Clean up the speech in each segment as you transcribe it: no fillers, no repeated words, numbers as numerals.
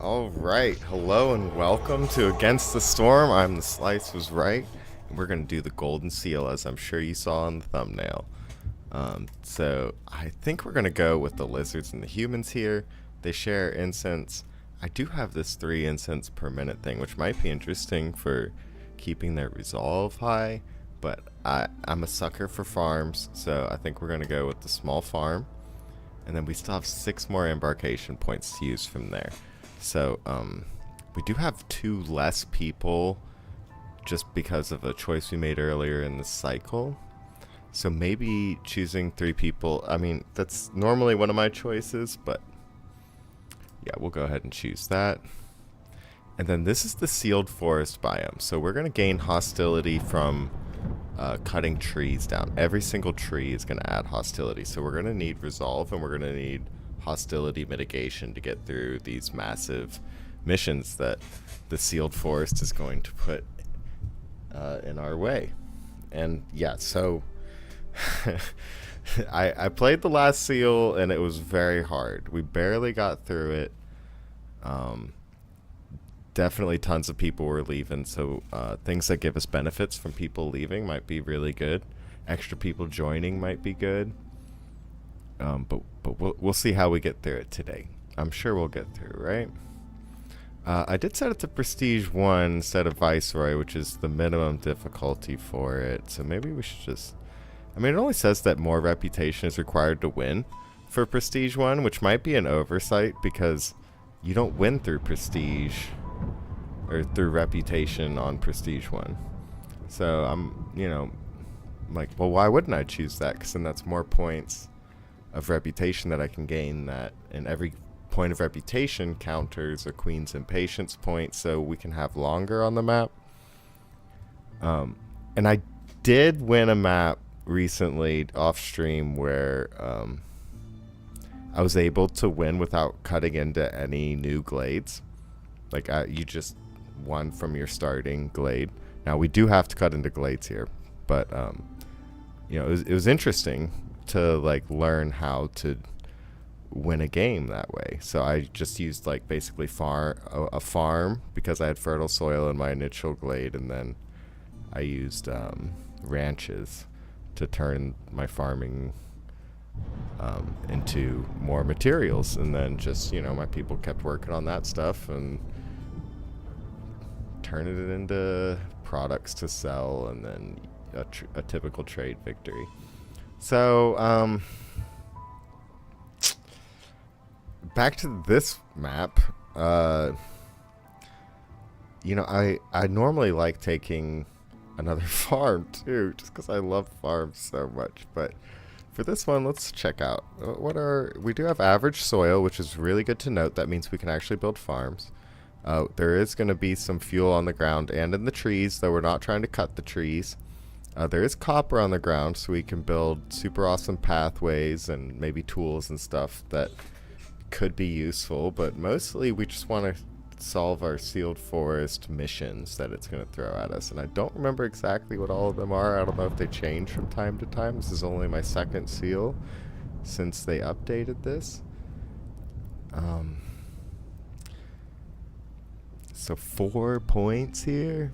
All right, hello and welcome to Against the Storm. I'm the Slice was right, and we're gonna do the Golden Seal, as I'm sure you saw in the thumbnail. So I think we're gonna go with the lizards and the humans here. They share incense. I do have this 3 incense per minute thing, which might be interesting for keeping their resolve high. But I'm a sucker for farms, so I think we're gonna go with the small farm, and then we still have 6 more embarkation points to use from there. So, we do have 2 less people just because of a choice we made earlier in the cycle. So maybe choosing 3 people, I mean, that's normally one of my choices, but yeah, we'll go ahead and choose that. And then this is the sealed forest biome. So we're going to gain hostility from cutting trees down. Every single tree is going to add hostility. So we're going to need resolve, and we're going to need hostility mitigation to get through these massive missions that the sealed forest is going to put in our way. And yeah, so I played the last seal, and it was very hard. We barely got through it. Definitely tons of people were leaving, so things that give us benefits from people leaving might be really good. Extra people joining might be good. But we'll see how we get through it today. I'm sure we'll get through, right? I did set it to Prestige 1 instead of Viceroy, which is the minimum difficulty for it. So maybe we should just... I mean, it only says that more reputation is required to win for Prestige 1, which might be an oversight because you don't win through Prestige or through reputation on Prestige 1. So I'm, like, well, why wouldn't I choose that? Because then that's more points of reputation that I can gain, that and every point of reputation counters a Queen's Impatience point, so we can have longer on the map. And I did win a map recently off stream where I was able to win without cutting into any new glades. Like you just won from your starting glade. Now we do have to cut into glades here, but it was interesting to like learn how to win a game that way. So I just used like basically a farm because I had fertile soil in my initial glade, and then I used ranches to turn my farming into more materials, and then just my people kept working on that stuff and turning it into products to sell, and then a typical trade victory. So, back to this map. I normally like taking another farm too, just because I love farms so much. But for this one, let's check out we do have average soil, which is really good to note. That means we can actually build farms. There is going to be some fuel on the ground and in the trees, though we're not trying to cut the trees. There is copper on the ground, so we can build super awesome pathways and maybe tools and stuff that could be useful, but mostly we just want to solve our sealed forest missions that it's going to throw at us. And I don't remember exactly what all of them are. I don't know if they change from time to time. This is only my second seal since they updated this. So 4 points here.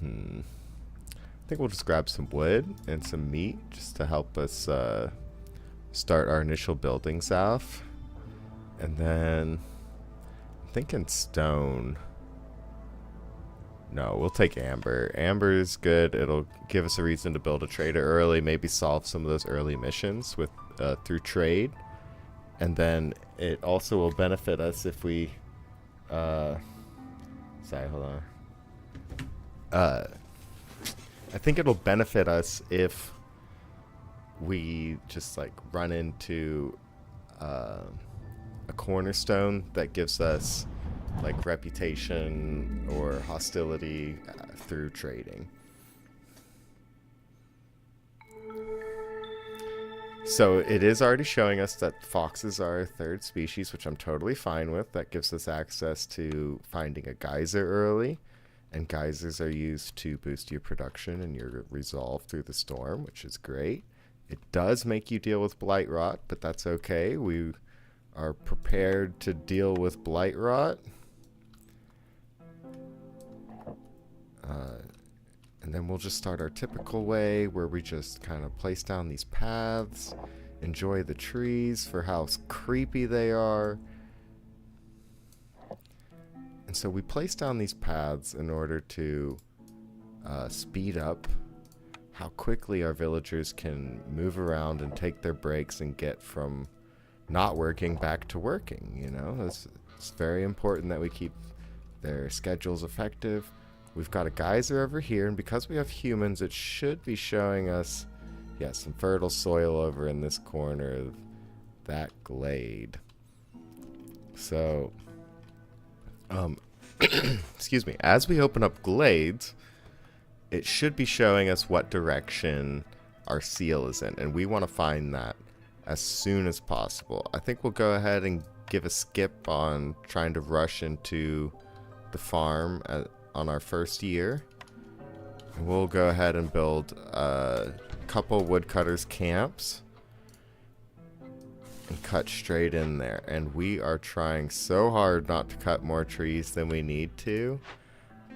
I think we'll just grab some wood and some meat just to help us start our initial buildings off. And then I'm thinking stone. No, we'll take amber. Amber is good. It'll give us a reason to build a trader early, maybe solve some of those early missions with through trade. And then it also will benefit us if we sorry, hold on. I think it'll benefit us if we just like run into a cornerstone that gives us like reputation or hostility through trading. So it is already showing us that foxes are a third species, which I'm totally fine with. That gives us access to finding a geyser early. And geysers are used to boost your production and your resolve through the storm, which is great. It does make you deal with blight rot, but that's okay. We are prepared to deal with blight rot. And then we'll just start our typical way where we just kind of place down these paths, enjoy the trees for how creepy they are. And so we place down these paths in order to speed up how quickly our villagers can move around and take their breaks and get from not working back to working. You know, it's very important that we keep their schedules effective. We've got a geyser over here, and because we have humans, it should be showing us, yeah, some fertile soil over in this corner of that glade. So, excuse me, as we open up glades, it should be showing us what direction our seal is in, and we want to find that as soon as possible. I think we'll go ahead and give a skip on trying to rush into the farm on our first year. And we'll go ahead and build a couple woodcutters camps and cut straight in there. And we are trying so hard not to cut more trees than we need to,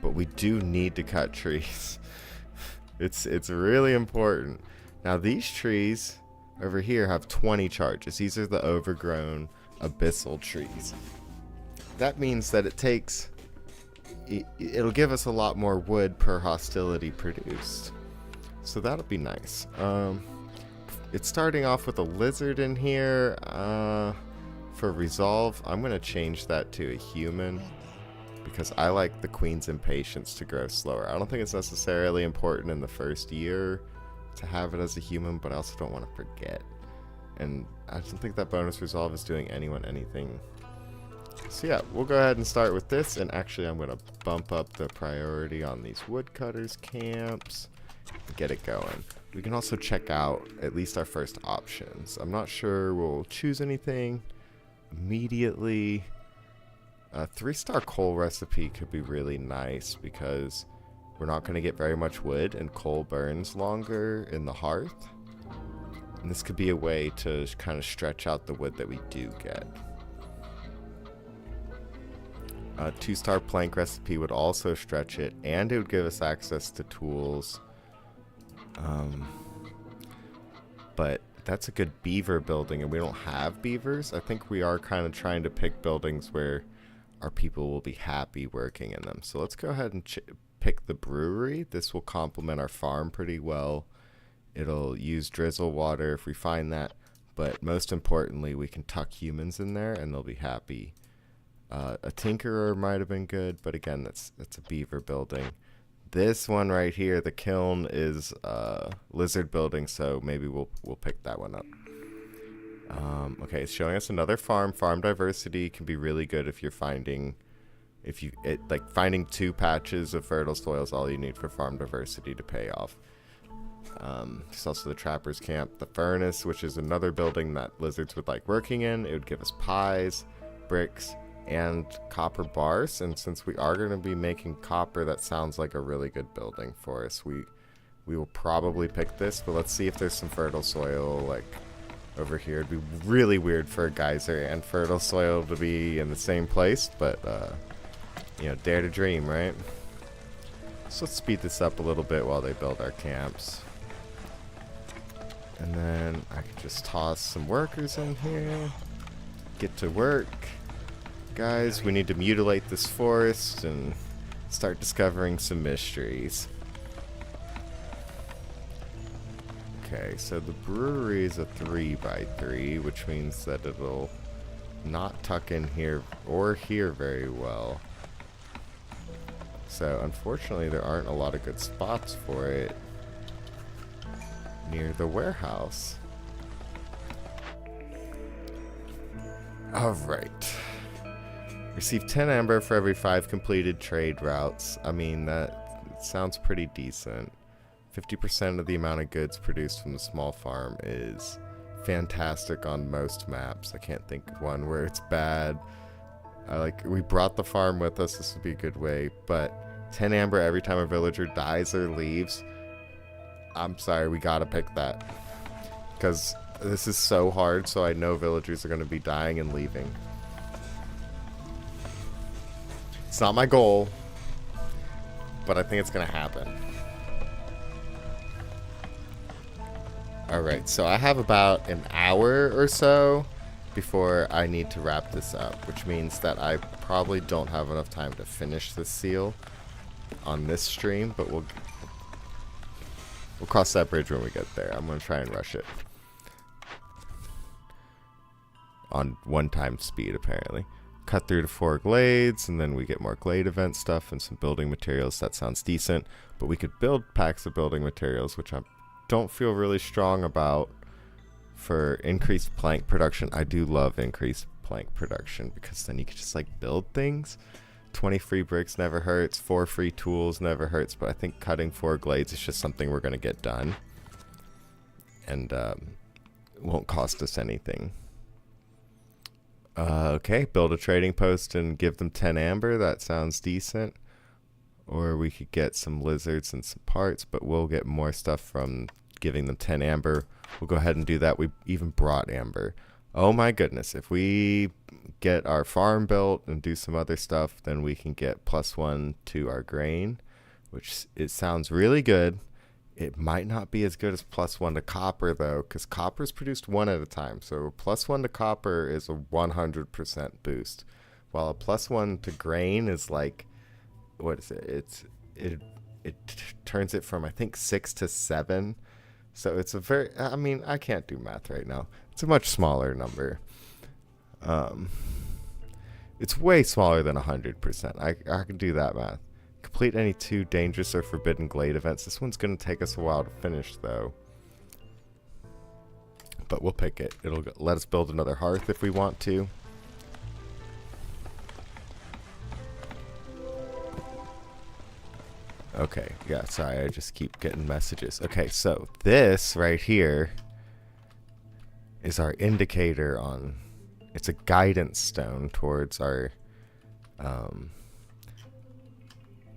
but we do need to cut trees. It's really important. Now these trees over here have 20 charges. These are the overgrown abyssal trees. That means that it'll give us a lot more wood per hostility produced. So that'll be nice. It's starting off with a lizard in here. For resolve, I'm going to change that to a human because I like the queen's impatience to grow slower. I don't think it's necessarily important in the first year to have it as a human, but I also don't want to forget. And I don't think that bonus resolve is doing anyone anything. So yeah, we'll go ahead and start with this, and actually I'm going to bump up the priority on these woodcutters camps and get it going. We can also check out at least our first options. I'm not sure we'll choose anything immediately. A 3-star coal recipe could be really nice because we're not going to get very much wood and coal burns longer in the hearth. And this could be a way to kind of stretch out the wood that we do get. A 2-star plank recipe would also stretch it, and it would give us access to tools. But that's a good beaver building, and we don't have beavers. I think we are kind of trying to pick buildings where our people will be happy working in them. So let's go ahead and pick the brewery. This will complement our farm pretty well. It'll use drizzle water if we find that, but most importantly, we can tuck humans in there and they'll be happy. A tinkerer might have been good, but again, that's a beaver building. This one right here, the kiln, is lizard building, so maybe we'll pick that one up. Okay, it's showing us another farm. Farm diversity can be really good if you're finding, finding 2 patches of fertile soil is all you need for farm diversity to pay off. There's also the trapper's camp, the furnace, which is another building that lizards would like working in. It would give us pies, bricks, and copper bars, and since we are going to be making copper, that sounds like a really good building for us. We will probably pick this, but let's see if there's some fertile soil like over here. It'd be really weird for a geyser and fertile soil to be in the same place, but you know, dare to dream, right? So let's speed this up a little bit while they build our camps. And then I can just toss some workers in here. Get to work. Guys, we need to mutilate this forest and start discovering some mysteries. Okay, so the brewery is a 3x3, which means that it'll not tuck in here or here very well. So unfortunately there aren't a lot of good spots for it near the warehouse. Alright. Receive 10 amber for every 5 completed trade routes. I mean, that sounds pretty decent. 50% of the amount of goods produced from the small farm is fantastic on most maps. I can't think of one where it's bad. We brought the farm with us. This would be a good way. But 10 amber every time a villager dies or leaves. I'm sorry, we gotta pick that. Because This is so hard, so I know villagers are going to be dying and leaving. It's not my goal, but I think it's going to happen. Alright, so I have about an hour or so before I need to wrap this up, which means that I probably don't have enough time to finish this seal on this stream, but we'll cross that bridge when we get there. I'm going to try and rush it on 1x speed, apparently. Cut through to 4 glades, and then we get more glade event stuff and some building materials. That sounds decent, but we could build packs of building materials, which I don't feel really strong about for increased plank production. I do love increased plank production because then you can just like build things. 20 free bricks never hurts, 4 free tools never hurts, but I think cutting 4 glades is just something we're going to get done, and won't cost us anything. Okay, build a trading post and give them 10 amber. That sounds decent. Or we could get some lizards and some parts, but we'll get more stuff from giving them 10 amber. We'll go ahead and do that. We even brought amber. Oh my goodness, if we get our farm built and do some other stuff, then we can get +1 to our grain, which it sounds really good. It might not be as good as +1 to copper, though, because copper is produced 1 at a time. So +1 to copper is a 100% boost, while a +1 to grain is like, what is it? It turns it from, I think, 6 to 7. So it's a very, I mean, I can't do math right now. It's a much smaller number. It's way smaller than 100%. I can do that math. Complete any 2 dangerous or forbidden glade events. This one's going to take us a while to finish, though. But we'll pick it. It'll let us build another hearth if we want to. Okay, yeah, sorry, I just keep getting messages. Okay, so this right here is our indicator on... It's a guidance stone towards our...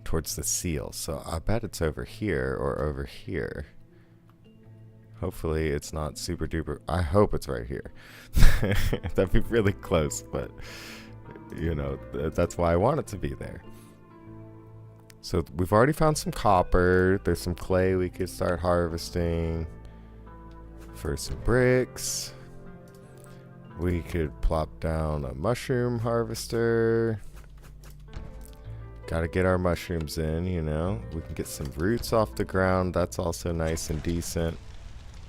towards the seal. So I bet it's over here or over here. Hopefully it's not super duper. I hope it's right here. That'd be really close, but you know, that's why I want it to be there. So we've already found some copper. There's some clay we could start harvesting for some bricks. We could plop down a mushroom harvester. Gotta get our mushrooms in, you know. We can get some roots off the ground. That's also nice and decent.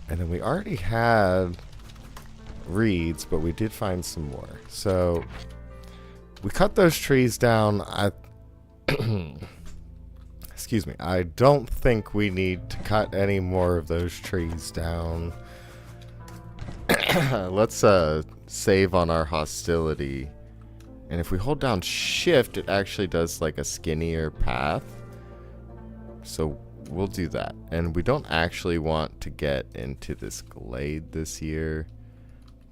And then we already had reeds, but we did find some more. So we cut those trees down. Excuse me. I don't think we need to cut any more of those trees down. Let's save on our hostility. And if we hold down shift, it actually does like a skinnier path. So we'll do that. And we don't actually want to get into this glade this year,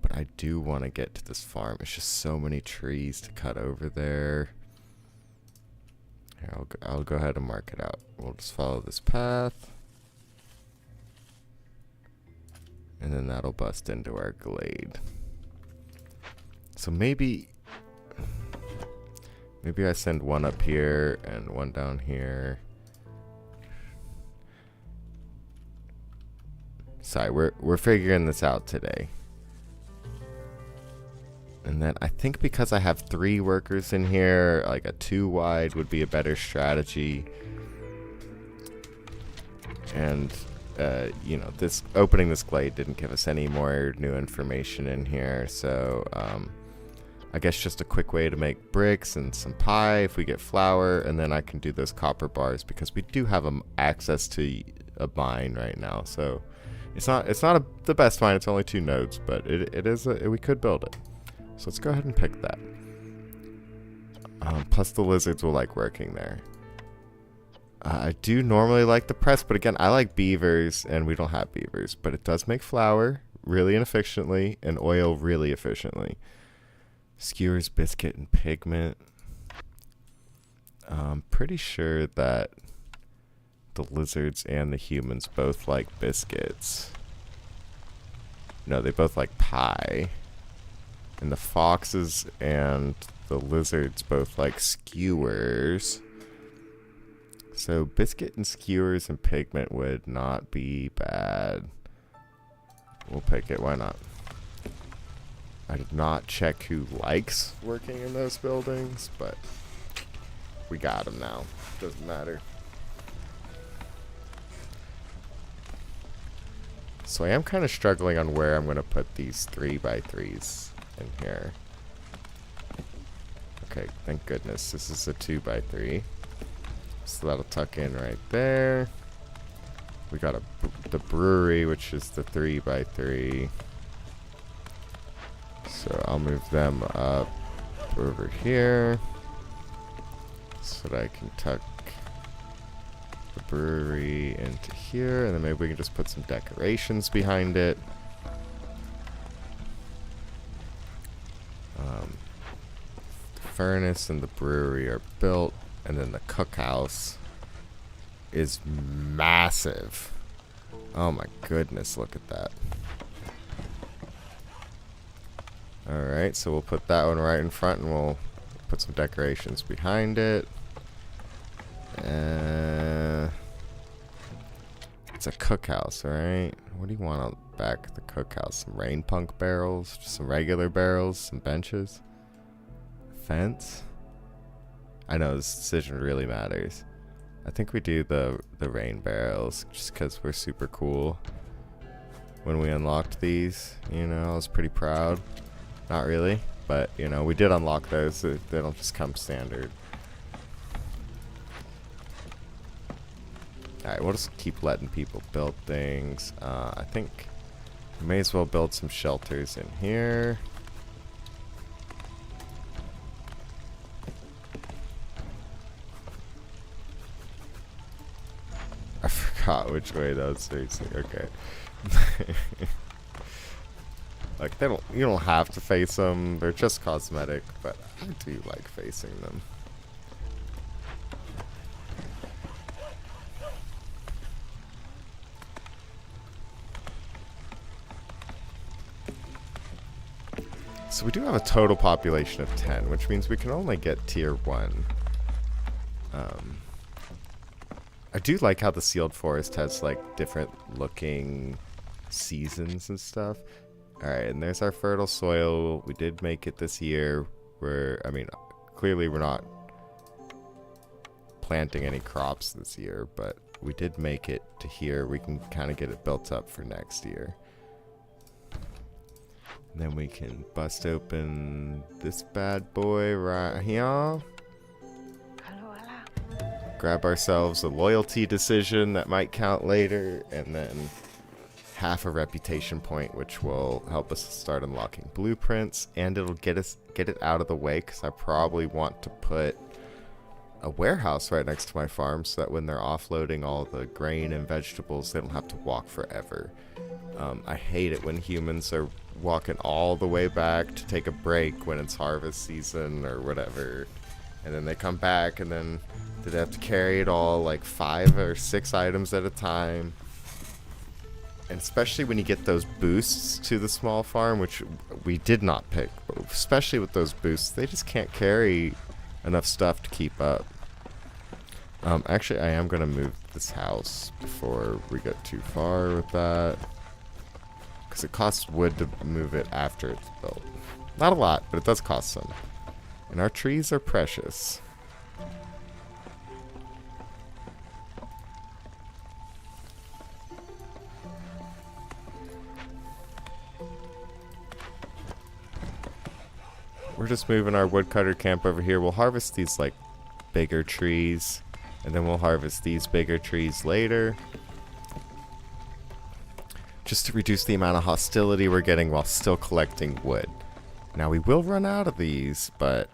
but I do want to get to this farm. It's just so many trees to cut over there. Here, I'll go ahead and mark it out. We'll just follow this path. And then that'll bust into our glade. So maybe I send one up here and one down here. Sorry, we're figuring this out today. And then I think because I have 3 workers in here, like a 2 wide would be a better strategy. And you know, this opening this glade didn't give us any more new information in here, so I guess just a quick way to make bricks and some pie if we get flour, and then I can do those copper bars because we do have access to a mine right now. So it's not the best mine. It's only 2 nodes, but it is we could build it. So let's go ahead and pick that. Plus the lizards will like working there. I do normally like the press, but again, I like beavers, and we don't have beavers. But it does make flour really inefficiently and oil really efficiently. Skewers, biscuit, and pigment. I'm pretty sure that the lizards and the humans both like biscuits. No, they both like pie. And the foxes and the lizards both like skewers. So biscuit and skewers and pigment would not be bad. We'll pick it, why not? I did not check who likes working in those buildings, but we got them now. Doesn't matter. So I am kind of struggling on where I'm going to put these 3x3s in here. Okay, thank goodness. This is a 2x3. So that'll tuck in right there. We got the brewery, which is the 3x3. So I'll move them up over here so that I can tuck the brewery into here, and then maybe we can just put some decorations behind it. The furnace and the brewery are built, and then the cookhouse is massive. Oh my goodness, look at that. Alright, so we'll put that one right in front, and we'll put some decorations behind it. It's a cookhouse, right? What do you want on the back of the cookhouse? Some rain punk barrels, just some regular barrels, some benches, fence. I know this decision really matters. I think we do the rain barrels just because we're super cool. When we unlocked these, you know, I was pretty proud. Not really, but you know, we did unlock those. So they don't just come standard. Alright, we'll just keep letting people build things. I think we may as well build some shelters in here. I forgot which way that was facing. Okay. Like, you don't have to face them. They're just cosmetic, but I do like facing them. So we do have a total population of 10, which means we can only get tier 1. I do like how the sealed forest has like different looking seasons and stuff. Alright, and there's our fertile soil. We did make it this year. I mean, clearly we're not planting any crops this year, but we did make it to here. We can kind of get it built up for next year. And then we can bust open this bad boy right here. Grab ourselves a loyalty decision that might count later, and then half a reputation point, which will help us start unlocking blueprints, and it'll get it out of the way, because I probably want to put a warehouse right next to my farm so that when they're offloading all the grain and vegetables, they don't have to walk forever. I hate it when humans are walking all the way back to take a break when it's harvest season or whatever, and then they come back and then they have to carry it all like 5 or 6 items at a time. And especially when you get those boosts to the small farm, which we did not pick, but especially with those boosts, they just can't carry enough stuff to keep up. Actually, I am going to move this house before we get too far with that, because it costs wood to move it after it's built. Not a lot, but it does cost some. And our trees are precious. We're just moving our woodcutter camp over here. We'll harvest these like bigger trees, and then we'll harvest these bigger trees later, just to reduce the amount of hostility we're getting while still collecting wood. Now we will run out of these, but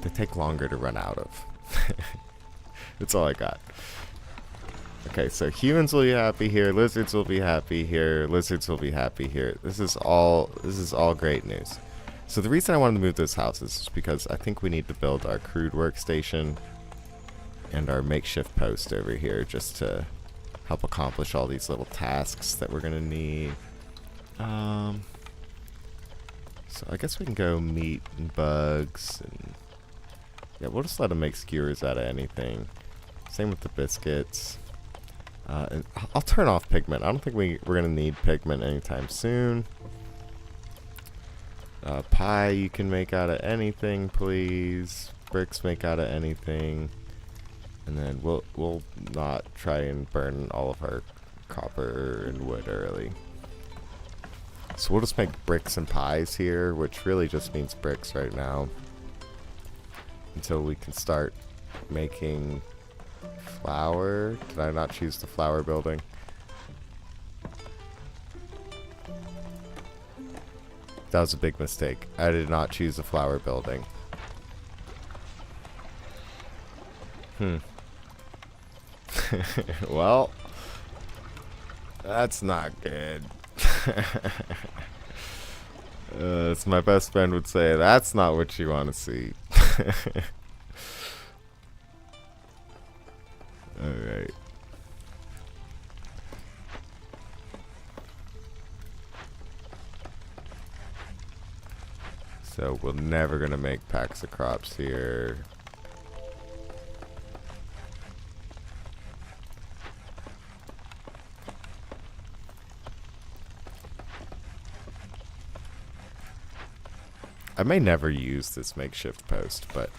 they take longer to run out of. That's all I got. Okay, so humans will be happy here, lizards will be happy here, lizards will be happy here. This is all great news. So the reason I wanted to move those houses is because I think we need to build our crude workstation and our makeshift post over here just to help accomplish all these little tasks that we're gonna need. So I guess we can go meat and bugs, and yeah, we'll just let them make skewers out of anything. Same with the biscuits. And I'll turn off pigment. I don't think we're gonna need pigment anytime soon. Pie you can make out of anything, please. Bricks make out of anything. And then we'll not try and burn all of our copper and wood early. So we'll just make bricks and pies here, which really just means bricks right now. Until we can start making flour. Did I not choose the flour building? That was a big mistake. I did not choose the flour building. Well, that's not good. As my best friend would say, that's not what you want to see. Alright. So we're never gonna make packs of crops here. I may never use this makeshift post, but,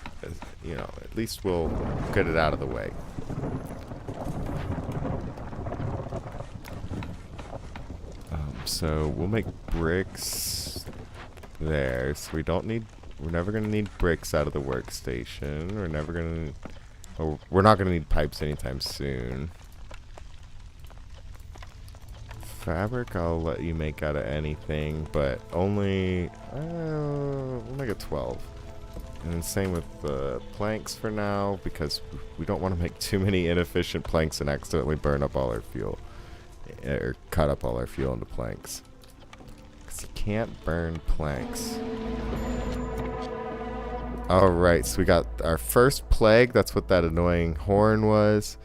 you know, at least we'll get it out of the way. So we'll make bricks there. So we're never going to need bricks out of the workstation. We're not going to need pipes anytime soon. Fabric I'll let you make out of anything, but only we'll make it 12. And then same with the planks for now, because we don't want to make too many inefficient planks and accidentally burn up all our fuel, or cut up all our fuel into planks, because you can't burn planks. Alright, so we got our first plague. That's what that annoying horn was.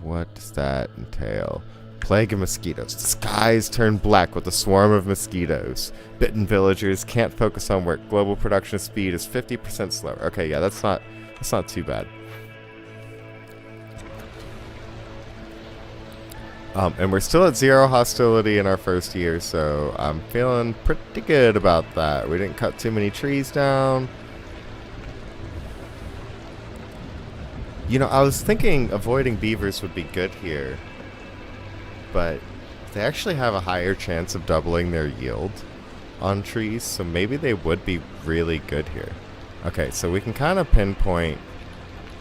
What does that entail? Plague of mosquitoes. The skies turn black with a swarm of mosquitoes. Bitten villagers can't focus on work. Global production speed is 50% slower. Okay, yeah, that's not too bad. And we're still at 0 hostility in our first year, so I'm feeling pretty good about that. We didn't cut too many trees down. You know, I was thinking avoiding beavers would be good here, but they actually have a higher chance of doubling their yield on trees, so maybe they would be really good here. Okay, so we can kind of pinpoint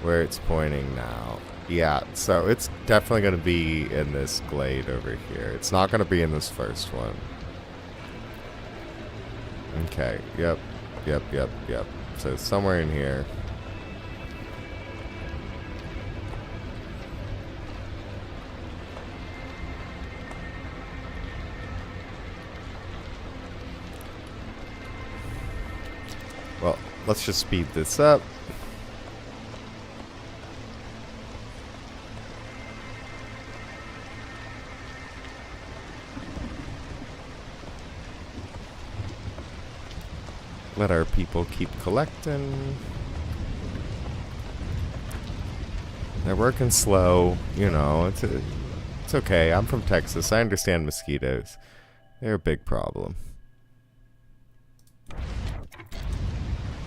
where it's pointing now. Yeah, so it's definitely going to be in this glade over here. It's not going to be in this first one. Okay, yep. So somewhere in here. Well, let's just speed this up. Let our people keep collecting. They're working slow, you know, it's okay. I'm from Texas. I understand mosquitoes. They're a big problem.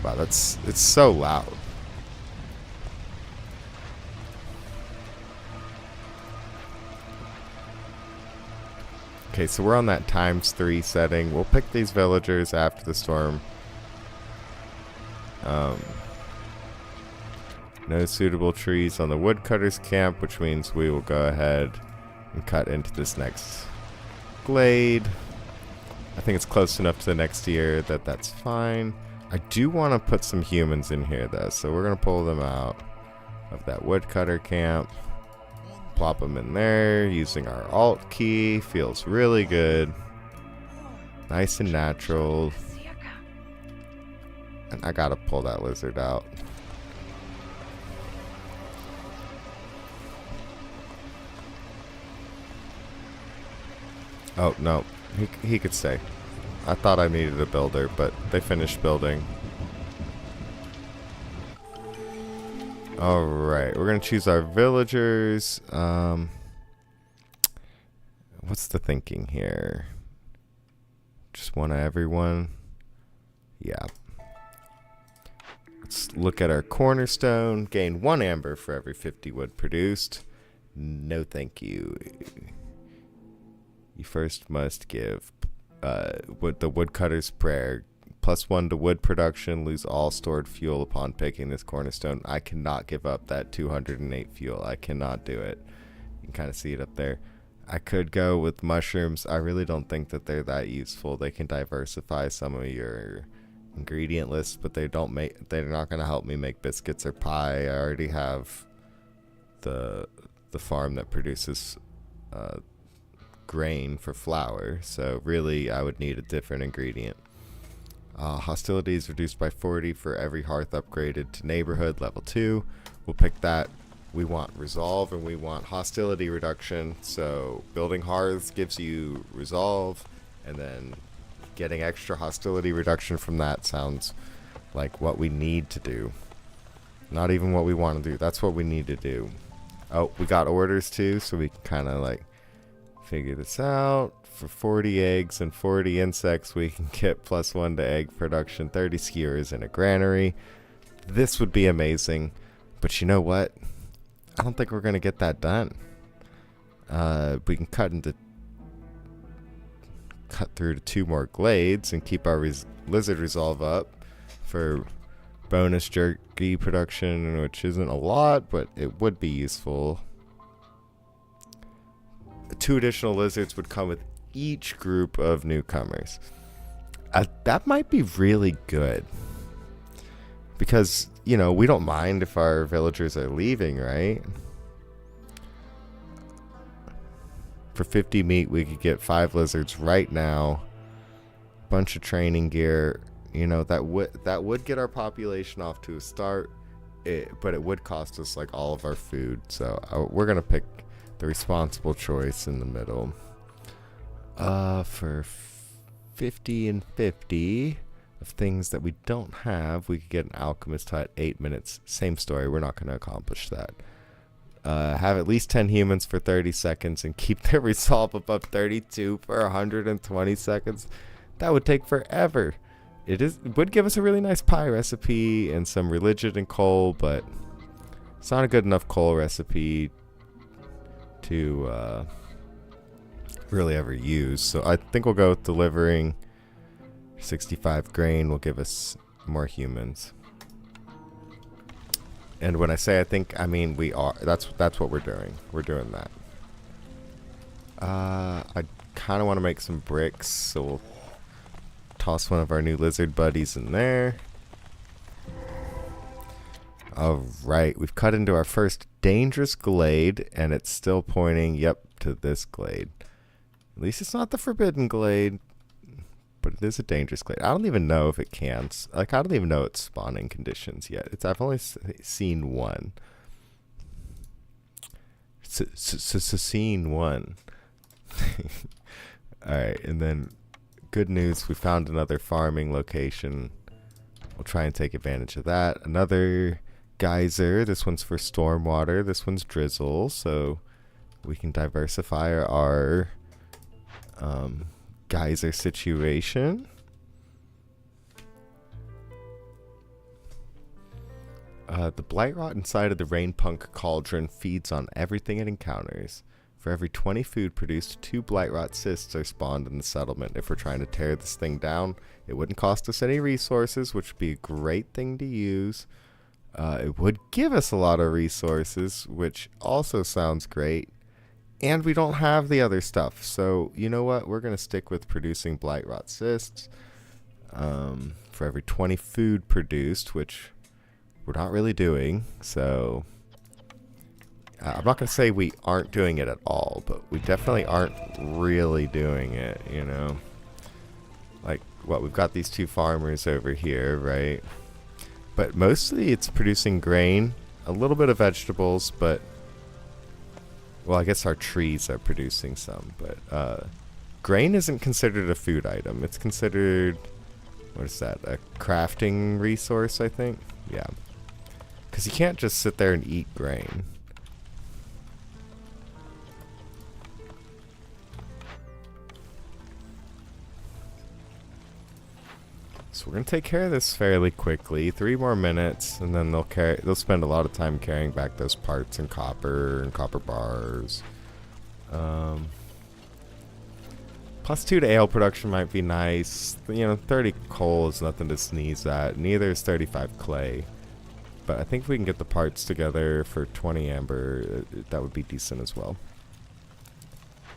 Wow, it's so loud. Okay, so we're on that ×3 setting. We'll pick these villagers after the storm. No suitable trees on the woodcutters camp, which means we will go ahead and cut into this next glade. I think it's close enough to the next year that that's fine. I do want to put some humans in here though, so we're going to pull them out of that woodcutter camp. Plop them in there using our Alt key. Feels really good. Nice and natural. And I gotta pull that lizard out. Oh, no. He could stay. I thought I needed a builder, but they finished building. Alright, we're going to choose our villagers. What's the thinking here? Just one of everyone? Yeah. Let's look at our cornerstone. Gain 1 amber for every 50 wood produced. No thank you. You first must give the woodcutter's prayer. +1 to wood production. Lose all stored fuel upon picking this cornerstone. I cannot give up that 208 fuel. I cannot do it. You can kind of see it up there. I could go with mushrooms. I really don't think that they're that useful. They can diversify some of your ingredient lists, but they're not going to help me make biscuits or pie. I already have the farm that produces grain for flour, so really I would need a different ingredient. Hostility is reduced by 40 for every hearth upgraded to neighborhood level 2. We'll pick that. We want resolve and we want hostility reduction, so building hearths gives you resolve, and then getting extra hostility reduction from that sounds like what we need to do. Not even what we want to do, that's what we need to do. Oh, we got orders too, so we can kind of like figure this out. For 40 eggs and 40 insects, we can get +1 to egg production, 30 skewers in a granary. This would be amazing, but you know what? I don't think we're going to get that done. We can cut through to 2 more glades and keep our lizard resolve up for bonus jerky production, which isn't a lot, but it would be useful. 2 additional lizards would come with each group of newcomers. That might be really good, because you know we don't mind if our villagers are leaving, right? For 50 meat we could get 5 lizards right now, bunch of training gear. You know, that would get our population off to a start, but it would cost us like all of our food, so we're gonna pick the responsible choice in the middle. For 50 and 50 of things that we don't have, we could get an alchemist hut, 8 minutes. Same story, we're not going to accomplish that. Have at least 10 humans for 30 seconds and keep their resolve above 32 for 120 seconds. That would take forever. It would give us a really nice pie recipe and some religion and coal, but it's not a good enough coal recipe to really ever use. So I think we'll go with delivering. 65 grain will give us more humans. And when I say I think, I mean we are. That's what we're doing. We're doing that. I kind of want to make some bricks, so we'll toss one of our new lizard buddies in there. Alright, we've cut into our first dangerous glade, and it's still pointing, yep, to this glade. At least it's not the forbidden glade, but it is a dangerous glade. I don't even know if it can. Like, I don't even know its spawning conditions yet. I've only seen one. Seen one. Alright, and then good news, we found another farming location. We'll try and take advantage of that. Another geyser. This one's for stormwater. This one's drizzle, so we can diversify our geyser situation. The blight rot inside of the rain punk cauldron feeds on everything it encounters. For every 20 food produced, 2 blight rot cysts are spawned in the settlement. If we're trying to tear this thing down, it wouldn't cost us any resources, which would be a great thing to use. It would give us a lot of resources, which also sounds great. And we don't have the other stuff. So, you know what? We're going to stick with producing blight rot cysts. For every 20 food produced, which we're not really doing. So, I'm not going to say we aren't doing it at all, but we definitely aren't really doing it, you know? Like, what, we've got these 2 farmers over here, right? But mostly it's producing grain, a little bit of vegetables, but... Well, I guess our trees are producing some, but grain isn't considered a food item. It's considered, what is that, a crafting resource, I think? Yeah. Because you can't just sit there and eat grain. So we're gonna take care of this fairly quickly. 3 more minutes, and then they'll spend a lot of time carrying back those parts and copper bars. +2 to ale production might be nice. 30 coal is nothing to sneeze at. Neither is 35 clay. But I think if we can get the parts together for 20 amber, that would be decent as well.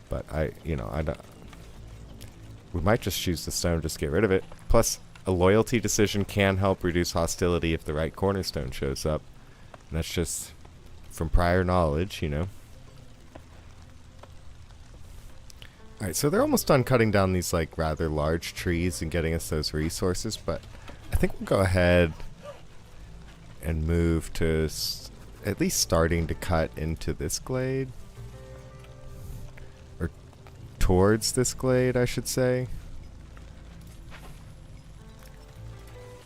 But I don't. We might just choose the stone, just get rid of it. Plus, a loyalty decision can help reduce hostility if the right cornerstone shows up. And that's just from prior knowledge, Alright, so they're almost done cutting down these rather large trees and getting us those resources, but I think we'll go ahead and move to at least starting to cut into this glade. Or towards this glade, I should say.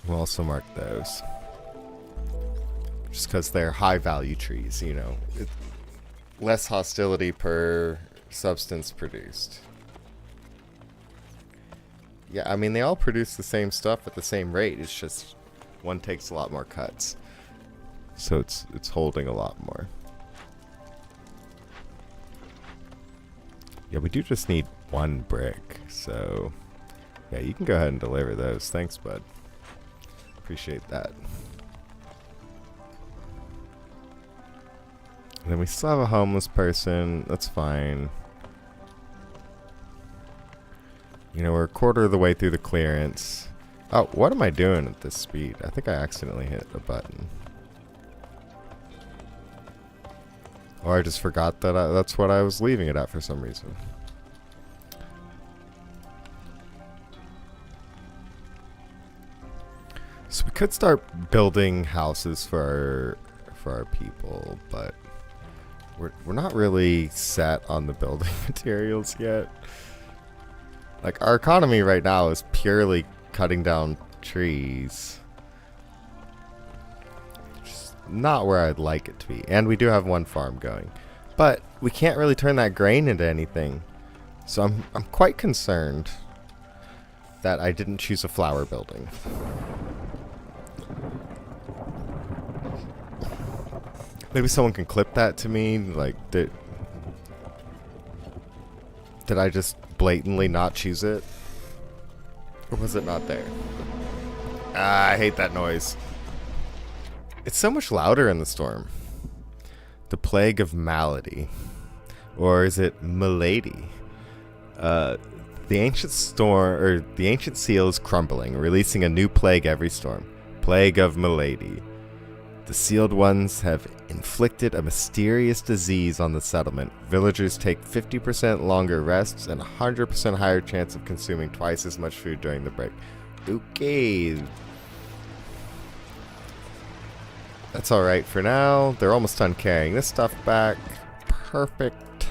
We'll also mark those. Just because they're high value trees, less hostility per substance produced. Yeah, I mean, they all produce the same stuff at the same rate. It's just one takes a lot more cuts. So it's holding a lot more. Yeah, we do just need 1 brick. So, yeah, you can go ahead and deliver those. Thanks, bud. Appreciate that. And then we still have a homeless person. That's fine. We're a quarter of the way through the clearance. Oh, what am I doing at this speed? I think I accidentally hit a button. Or I just forgot that that's what I was leaving it at for some reason. So we could start building houses for our people, but we're not really set on the building materials yet. Our economy right now is purely cutting down trees. Just not where I'd like it to be. And we do have 1 farm going. But we can't really turn that grain into anything. So I'm quite concerned that I didn't choose a flour building. Maybe someone can clip that to me. Did I just blatantly not choose it? Or was it not there? I hate that noise. It's so much louder in the storm. The plague of malady. Or is it malady? The ancient seal is crumbling, releasing a new plague every storm. Plague of malady. The sealed ones have inflicted a mysterious disease on the settlement. Villagers take 50% longer rests and 100% higher chance of consuming twice as much food during the break. Okay. That's alright for now. They're almost done carrying this stuff back. Perfect.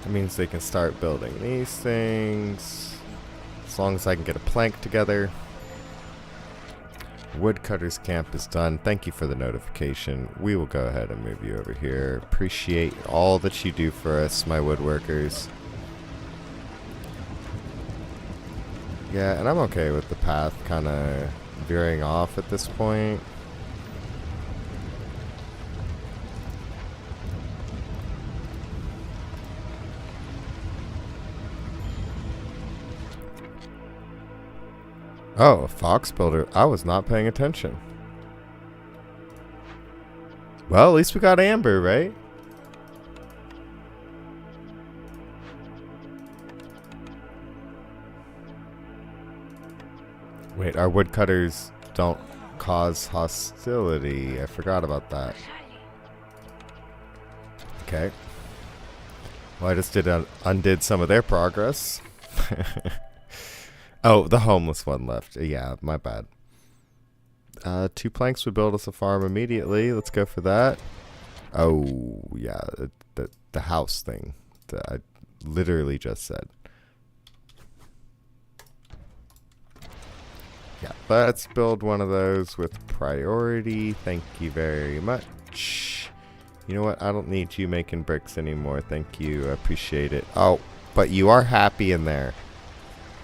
That means they can start building these things. As long as I can get a plank together. Woodcutter's camp is done. Thank you for the notification. We will go ahead and move you over here. Appreciate all that you do for us, my woodworkers. Yeah, and I'm okay with the path kind of veering off at this point. Oh, a fox builder. I was not paying attention. Well, at least we got amber, right? Wait, our woodcutters don't cause hostility. I forgot about that. Okay. Well, I just undid some of their progress. Oh, the homeless one left. Yeah, my bad. 2 planks would build us a farm immediately. Let's go for that. Oh, yeah, the house thing. I literally just said. Yeah, let's build one of those with priority. Thank you very much. You know what? I don't need you making bricks anymore. Thank you. I appreciate it. Oh, but you are happy in there.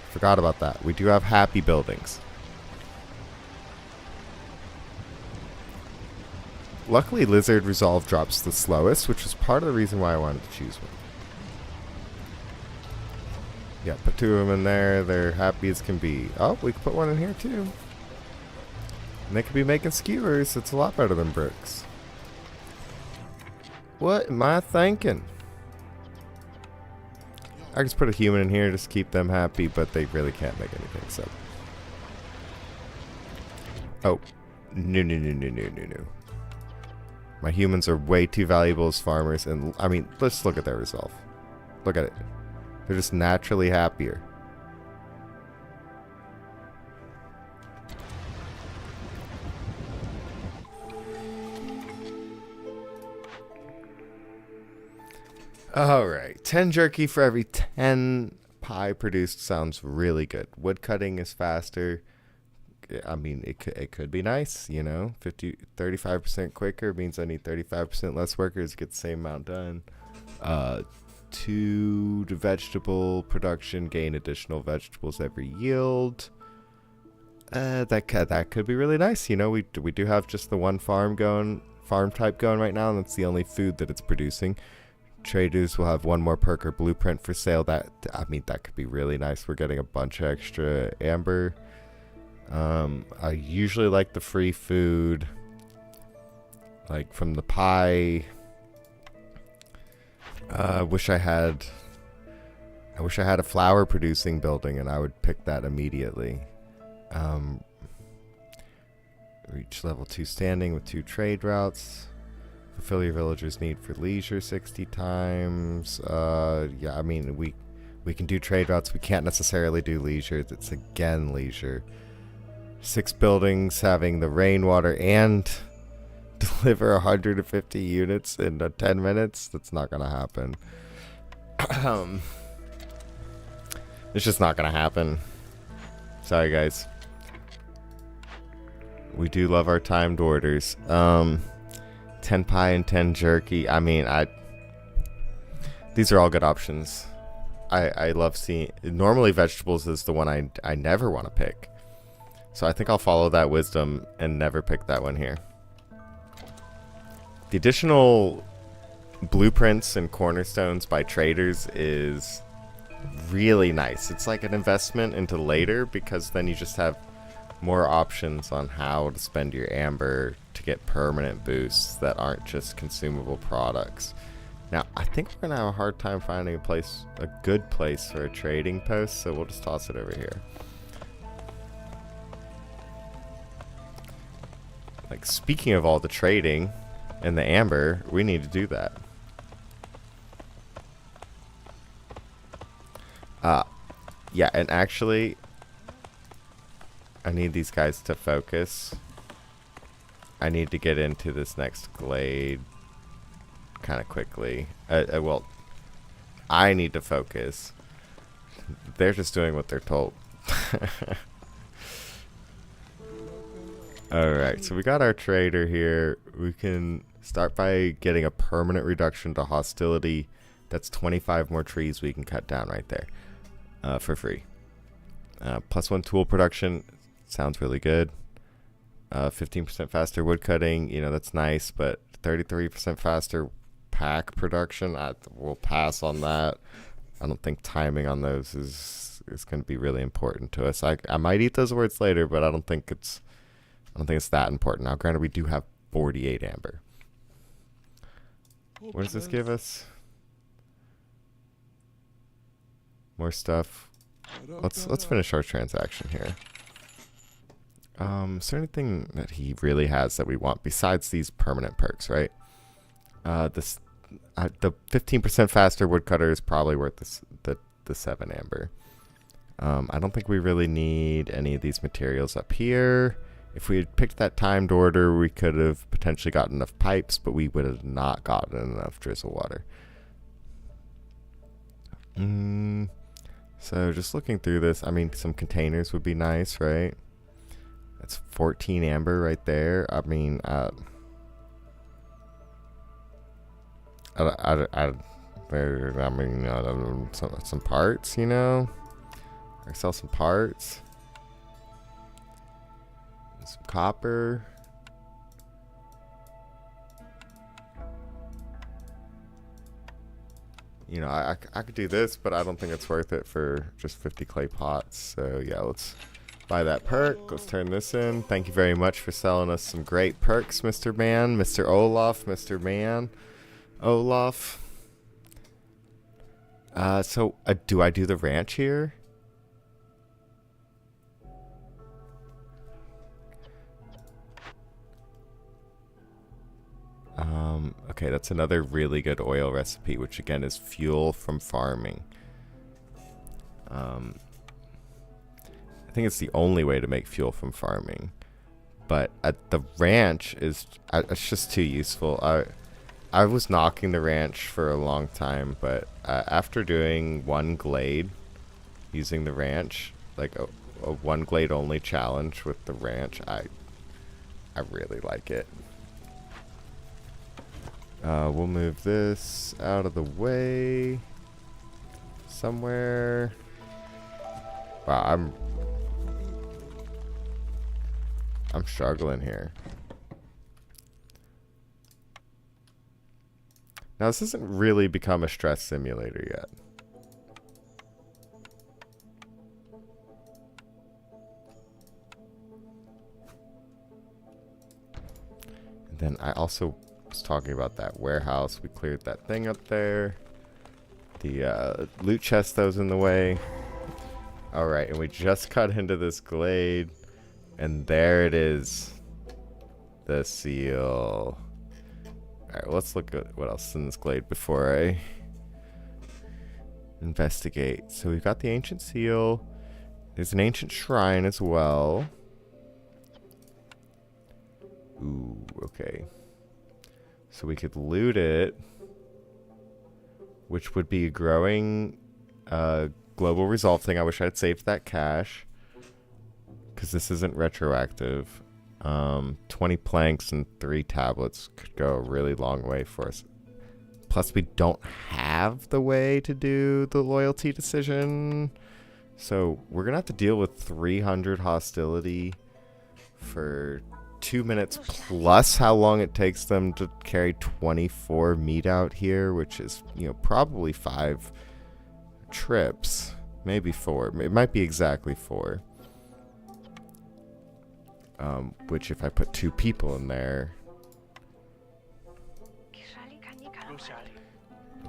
Forgot about that. We do have happy buildings. Luckily, Lizard Resolve drops the slowest, which is part of the reason why I wanted to choose one. Yeah, put two of them in there. They're happy as can be. Oh, we can put one in here too. And they could be making skewers. It's a lot better than bricks. What am I thinking? I can just put a human in here just to keep them happy, but they really can't make anything, so. Oh. No. My humans are way too valuable as farmers, and, I mean, let's look at their resolve. Look at it. They're just naturally happier. Alright, 10 jerky for every 10 pie produced sounds really good. Wood cutting is faster. I mean, it could be nice, you know. 35% quicker means I need 35% less workers to get the same amount done. 2 vegetable production, gain additional vegetables every yield. That could be really nice, you know. We do have just the one farm type going right now, and that's the only food that it's producing. Traders will have one more perk or blueprint for sale. That could be really nice. We're getting a bunch of extra amber. I usually like the free food, like from the pie. I wish I had a flower producing building, and I would pick that immediately. Reach level 2 standing with 2 trade routes. Fulfill your villagers' need for leisure 60 times. Yeah, I mean, we can do trade routes. We can't necessarily do leisure. It's again leisure. 6 buildings having the rainwater and deliver 150 units in 10 minutes. That's not gonna happen. It's just not gonna happen. Sorry, guys. We do love our timed orders. 10 pie and 10 jerky. I mean, these are all good options. I love seeing. Normally, vegetables is the one I never want to pick. So I think I'll follow that wisdom and never pick that one here. The additional blueprints and cornerstones by traders is really nice. It's like an investment into later, because then you just have more options on how to spend your amber to get permanent boosts that aren't just consumable products. Now, I think we're going to have a hard time finding a good place for a trading post, so we'll just toss it over here. Like, speaking of all the trading and the amber, we need to do that. Yeah, and actually, I need these guys to focus. I need to get into this next glade kind of quickly. Well, I need to focus. They're just doing what they're told. Alright, so we got our trader here. We can start by getting a permanent reduction to hostility. That's 25 more trees we can cut down right there for free. +1 tool production. Sounds really good. 15% faster wood cutting. You know, that's nice, but 33% faster pack production. We'll pass on that. I don't think timing on those is going to be really important to us. I might eat those words later, but I don't think it's that important. Now, granted, we do have 48 amber. What does this give us? More stuff. Let's finish our transaction here. Is there anything that he really has that we want besides these permanent perks, right? The 15% faster woodcutter is probably worth the 7 amber. I don't think we really need any of these materials up here. If we had picked that timed order, we could have potentially gotten enough pipes, but we would have not gotten enough drizzle water. Mm, so just looking through this, I mean, some containers would be nice, right? That's 14 amber right there. I mean, some parts, you know? I sell some parts. Some copper. You know, I could do this, but I don't think it's worth it for just 50 clay pots. So yeah, let's buy that perk. Let's turn this in. Thank you very much for selling us some great perks, Mr. Man, Mr. Olaf, Mr. Man, Olaf. So do I do the ranch here? Okay, that's another really good oil recipe, which again is fuel from farming. I think it's the only way to make fuel from farming. But at the ranch is it's just too useful. I was knocking the ranch for a long time, but after doing one glade using the ranch, like a one glade only challenge with the ranch, I really like it. We'll move this out of the way somewhere. Wow, I'm struggling here. Now this hasn't really become a stress simulator yet. And then I also was talking about that warehouse. We cleared that thing up there. The loot chest that was in the way. Alright, and we just cut into this glade. And there it is. The seal. Alright, let's look at what else is in this glade before I investigate. So we've got the ancient seal. There's an ancient shrine as well. Ooh, okay. So we could loot it, which would be a growing global resolve thing. I wish I had saved that cash, because this isn't retroactive. 20 planks and 3 tablets could go a really long way for us. Plus, we don't have the way to do the loyalty decision. So we're going to have to deal with 300 hostility for 2 minutes, plus how long it takes them to carry 24 meat out here, which is, you know, probably 5 trips, maybe 4. It might be exactly 4. Which if I put 2 people in there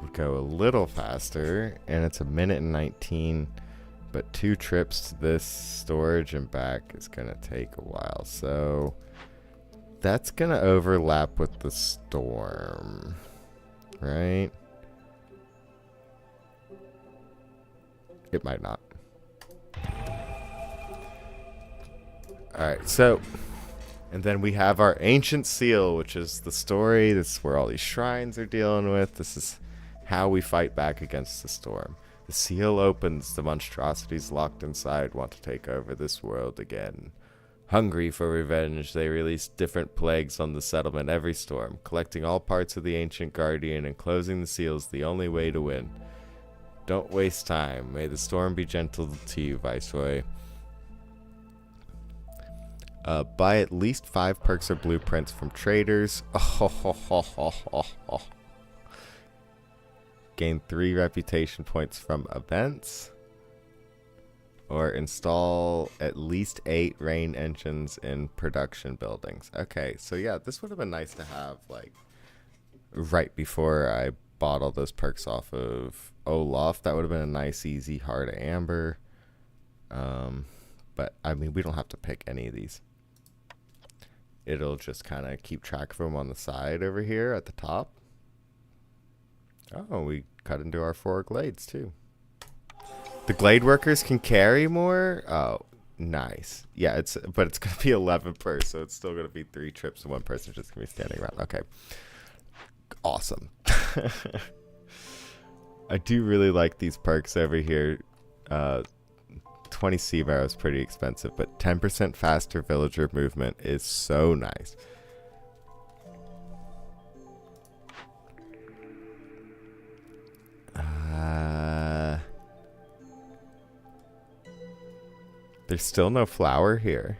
would go a little faster, and it's 1:19, but 2 trips to this storage and back is gonna take a while, so that's gonna overlap with the storm, right? It might not. Alright, so, and then we have our ancient seal, which is the story. This is where all these shrines are dealing with. This is how we fight back against the storm. The seal opens. The monstrosities locked inside want to take over this world again. Hungry for revenge, they release different plagues on the settlement every storm, collecting all parts of the ancient guardian and closing the seals the only way to win. Don't waste time. May the storm be gentle to you, Viceroy. Buy at least 5 perks or blueprints from traders. Gain 3 reputation points from events. Or install at least 8 rain engines in production buildings. Okay, so yeah, this would have been nice to have, like, right before I bought all those perks off of Olaf. That would have been a nice, easy, hard amber. But, I mean, we don't have to pick any of these. It'll just kind of keep track of them on the side over here at the top. Oh, we cut into our 4 glades, too. The glade workers can carry more? Oh, nice. Yeah, but it's going to be 11 per, so it's still going to be 3 trips and 1 person just going to be standing around. Okay. Awesome. I do really like these perks over here. 20 sea barrow is pretty expensive, but 10% faster villager movement is so nice. There's still no flour here.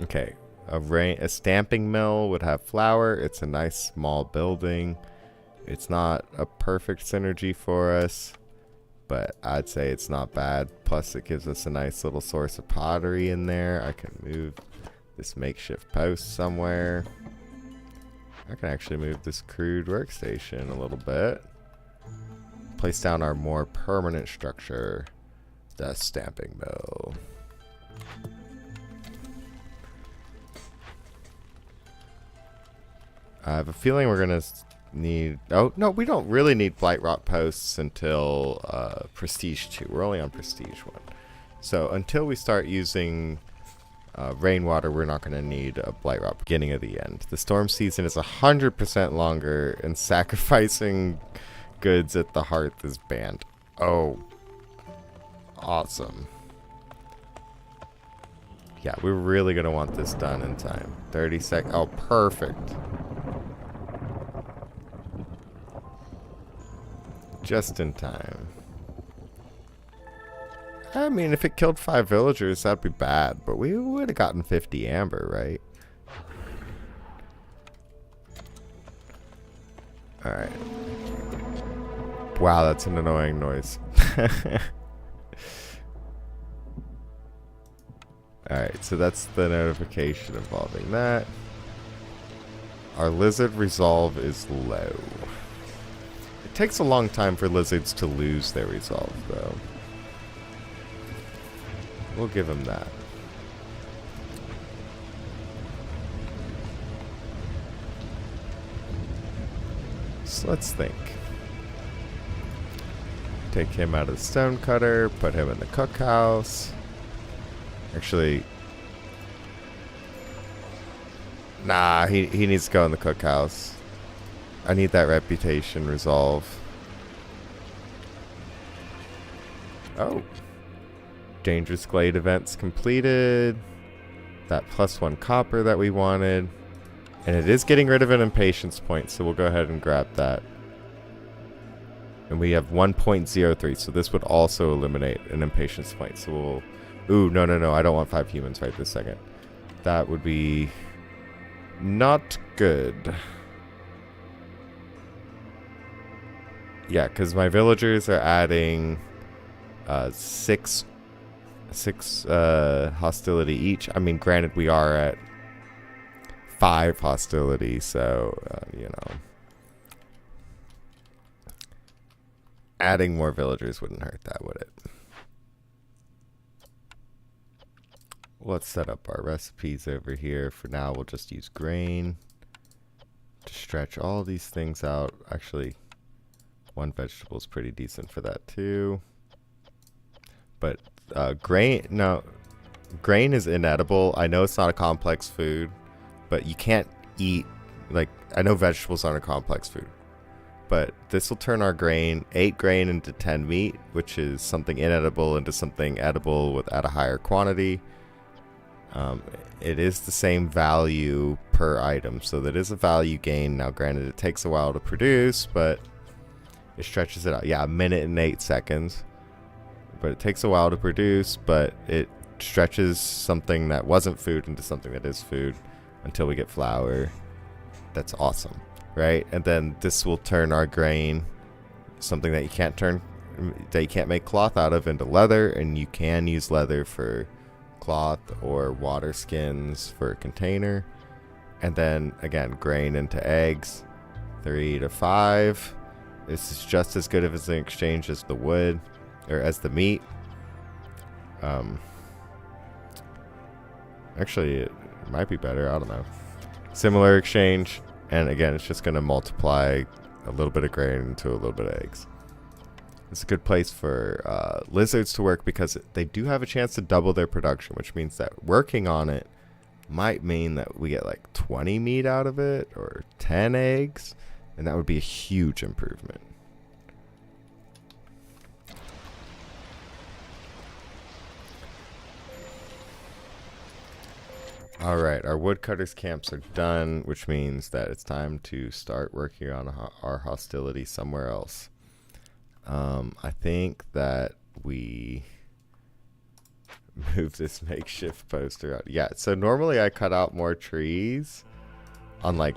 Okay, a stamping mill would have flour. It's a nice small building. It's not a perfect synergy for us, but I'd say it's not bad. Plus it gives us a nice little source of pottery in there. I can move this makeshift post somewhere. I can actually move this crude workstation a little bit. Place down our more permanent structure, the stamping mill. I have a feeling we're going to need... Oh, no, we don't really need blight rot posts until Prestige 2. We're only on Prestige 1. So until we start using rainwater, we're not going to need a blight rot beginning of the end. The storm season is 100% longer, and sacrificing goods at the hearth is banned. Oh, awesome. Yeah, we're really going to want this done in time. 30 seconds. Oh, perfect. Just in time. I mean, if it killed 5 villagers, that'd be bad. But we would have gotten 50 amber, right? Alright. Wow, that's an annoying noise. Alright, so that's the notification involving that. Our lizard resolve is low. It takes a long time for lizards to lose their resolve, though. We'll give him that. So let's think. Take him out of the stone cutter, put him in the cookhouse. Actually, nah, he needs to go in the cookhouse. I need that reputation resolve. Oh. Dangerous Glade events completed. That +1 copper that we wanted. And it is getting rid of an impatience point, so we'll go ahead and grab that. And we have 1.03, so this would also eliminate an impatience point. So we'll... Ooh, no, I don't want 5 humans right this second. That would be not good. Yeah, because my villagers are adding 6 hostility each. I mean, granted, we are at 5 hostility, so, you know. Adding more villagers wouldn't hurt that, would it? Let's set up our recipes over here. For now, we'll just use grain to stretch all these things out. Actually, one vegetable is pretty decent for that too. But grain is inedible. I know it's not a complex food, but you can't eat, like, I know vegetables aren't a complex food, but this will turn our 8 grain into 10 meat, which is something inedible into something edible at a higher quantity. It is the same value per item, so that is a value gain. Now, granted, it takes a while to produce, but it stretches it out. Yeah, 1 minute and 8 seconds. But it takes a while to produce, but it stretches something that wasn't food into something that is food until we get flour. That's awesome, right? And then this will turn our grain, something that you can't make cloth out of, into leather, and you can use leather for cloth or water skins for a container. And then again, grain into eggs, 3 to 5. This is just as good of an exchange as the wood, or as the meat. Actually, it might be better. I don't know. Similar exchange, and again, it's just going to multiply a little bit of grain into a little bit of eggs. It's a good place for lizards to work because they do have a chance to double their production, which means that working on it might mean that we get like 20 meat out of it or 10 eggs, and that would be a huge improvement. Alright, our woodcutters camps are done, which means that it's time to start working on our hostility somewhere else. I think that we move this makeshift poster out. Yeah, so normally I cut out more trees. On like,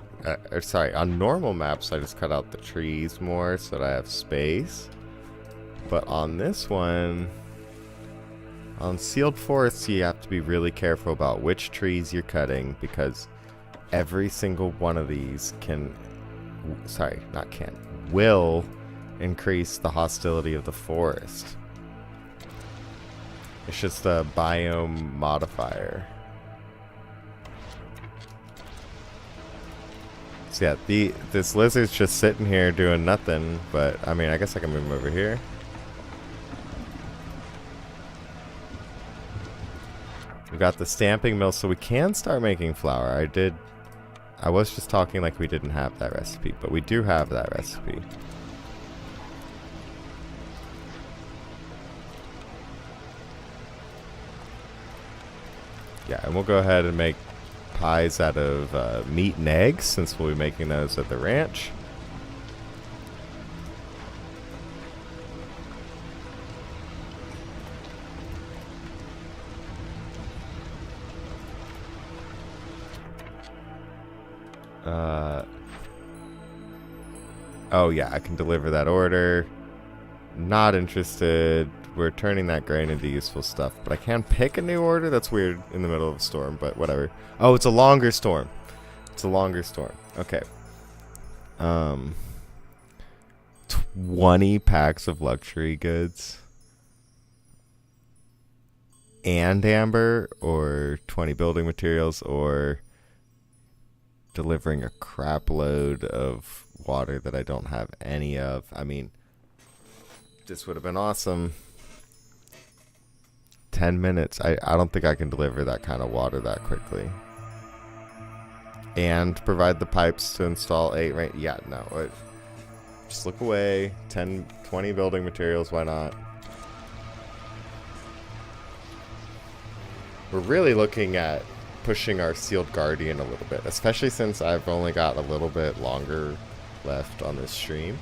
on normal maps I just cut out the trees more so that I have space. But on this one, on sealed forests, you have to be really careful about which trees you're cutting, because every single one of these will increase the hostility of the forest. It's just a biome modifier. So yeah, this lizard's just sitting here doing nothing, but I mean, I guess I can move him over here. We got the stamping mill, so we can start making flour. I was just talking like we didn't have that recipe, but we do have that recipe. Yeah, and we'll go ahead and make pies out of meat and eggs, since we'll be making those at the ranch. Oh yeah, I can deliver that order. Not interested. We're turning that grain into useful stuff, but I can pick a new order. That's weird in the middle of a storm, but whatever. Oh, it's a longer storm. It's a longer storm. Okay. 20 packs of luxury goods and amber, or 20 building materials, or delivering a crap load of water that I don't have any of. I mean, this would have been awesome. 10 minutes. I don't think I can deliver that kind of water that quickly. And provide the pipes to install 8 right? Yeah, no. Just look away. 10, 20 building materials, why not? We're really looking at pushing our sealed guardian a little bit, especially since I've only got a little bit longer left on this stream.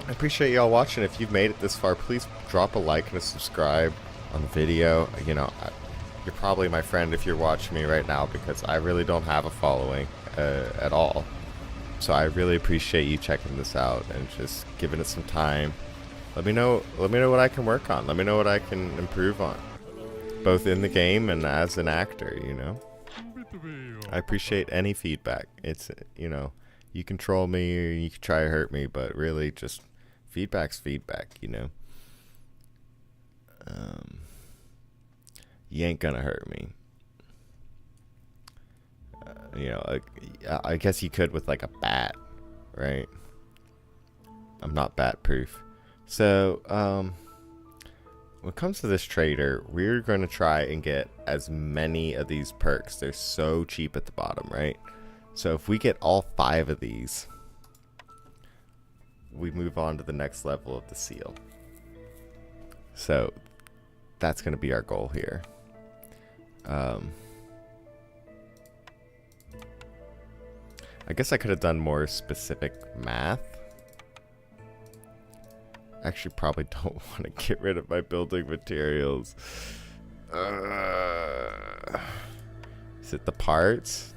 I appreciate y'all watching. If you've made it this far, please drop a like and a subscribe on the video. You know, you're probably my friend if you're watching me right now, because I really don't have a following at all. So I really appreciate you checking this out and just giving it some time. Let me know what I can work on. Let me know what I can improve on, both in the game and as an actor, you know. I appreciate any feedback. It's, you know, you can troll me or you can try to hurt me, but really just feedback's feedback, you know. You ain't gonna hurt me. You know, I guess you could with like a bat, right? I'm not bat proof. So, when it comes to this trader, we're going to try and get as many of these perks. They're so cheap at the bottom, right? So if we get all 5 of these, we move on to the next level of the seal. So that's going to be our goal here. I guess I could have done more specific math. Actually, probably don't want to get rid of my building materials. Is it the parts?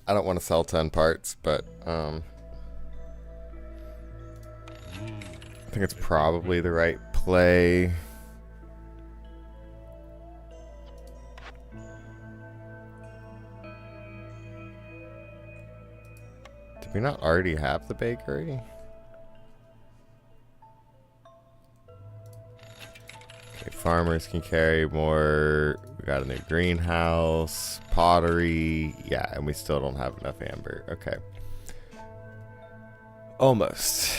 I don't want to sell 10 parts, but I think it's probably the right play. Did we not already have the bakery? Okay, farmers can carry more. We got a new greenhouse, pottery. Yeah, and we still don't have enough amber. Okay. Almost.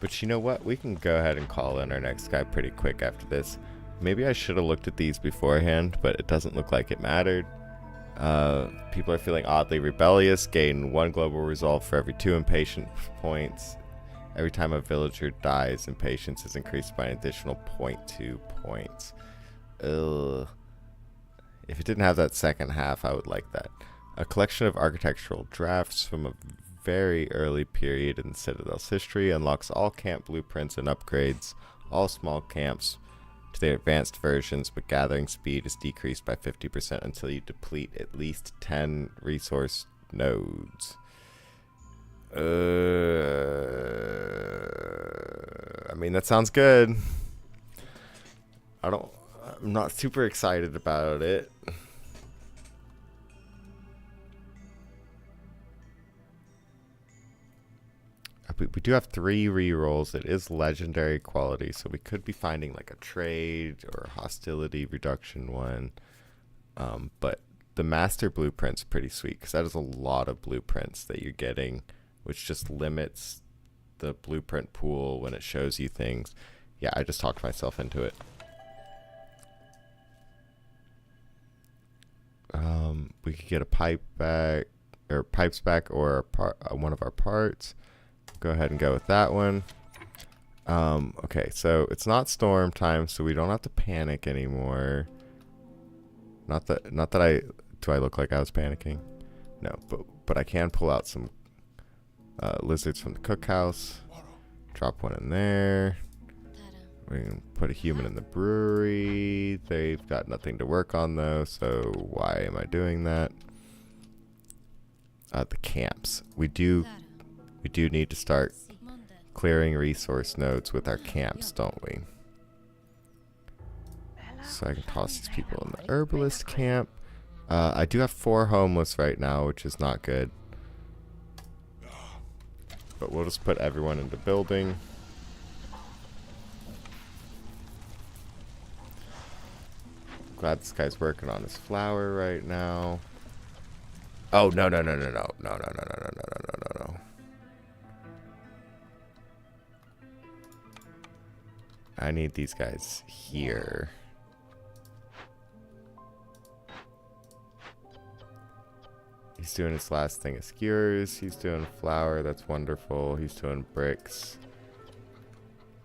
But you know what? We can go ahead and call in our next guy pretty quick after this. Maybe I should have looked at these beforehand, but it doesn't look like it mattered. People are feeling oddly rebellious. Gain 1 global resolve for every 2 impatience points. Every time a villager dies, impatience is increased by an additional 0.2 points. Ugh. If it didn't have that second half, I would like that. A collection of architectural drafts from a very early period in the Citadel's history unlocks all camp blueprints and upgrades all small camps to their advanced versions, but gathering speed is decreased by 50% until you deplete at least 10 resource nodes. I mean, that sounds good. I'm not super excited about it. We do have 3 rerolls. It is legendary quality, so we could be finding like a trade or hostility reduction one. But the master blueprint's pretty sweet because that is a lot of blueprints that you're getting, which just limits the blueprint pool when it shows you things. Yeah, I just talked myself into it. We could get a pipe back, or pipes back, or one of our parts. Go ahead and go with that one. Okay, so it's not storm time, so we don't have to panic anymore. Not that I look like I was panicking? No, but I can pull out some lizards from the cookhouse. Drop one in there. We can put a human in the brewery. They've got nothing to work on though, so why am I doing that? The camps. We do need to start clearing resource nodes with our camps, don't we? So I can toss these people in the herbalist camp. I do have 4 homeless right now, which is not good. But we'll just put everyone into building. Glad this guy's working on his flower right now. Oh, no. I need these guys here. He's doing his last thing of skewers. He's doing flour. That's wonderful. He's doing bricks.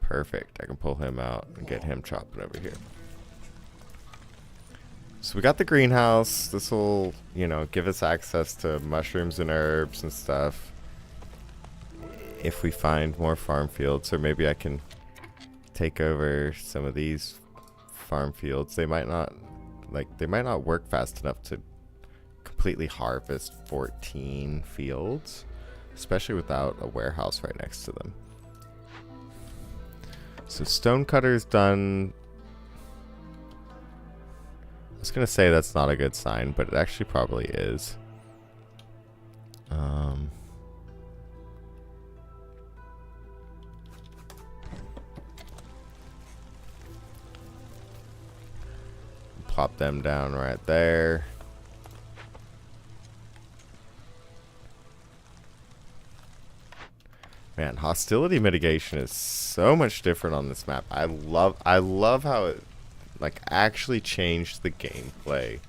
Perfect. I can pull him out and get him chopping over here. So we got the greenhouse. This will, give us access to mushrooms and herbs and stuff. If we find more farm fields, or maybe I can take over some of these farm fields. They might not work fast enough to completely harvest 14 fields, especially without a warehouse right next to them. So Stonecutter's done. I was gonna say that's not a good sign, but it actually probably is. Plop them down right there. Man, hostility mitigation is so much different on this map. I love how it actually changed the gameplay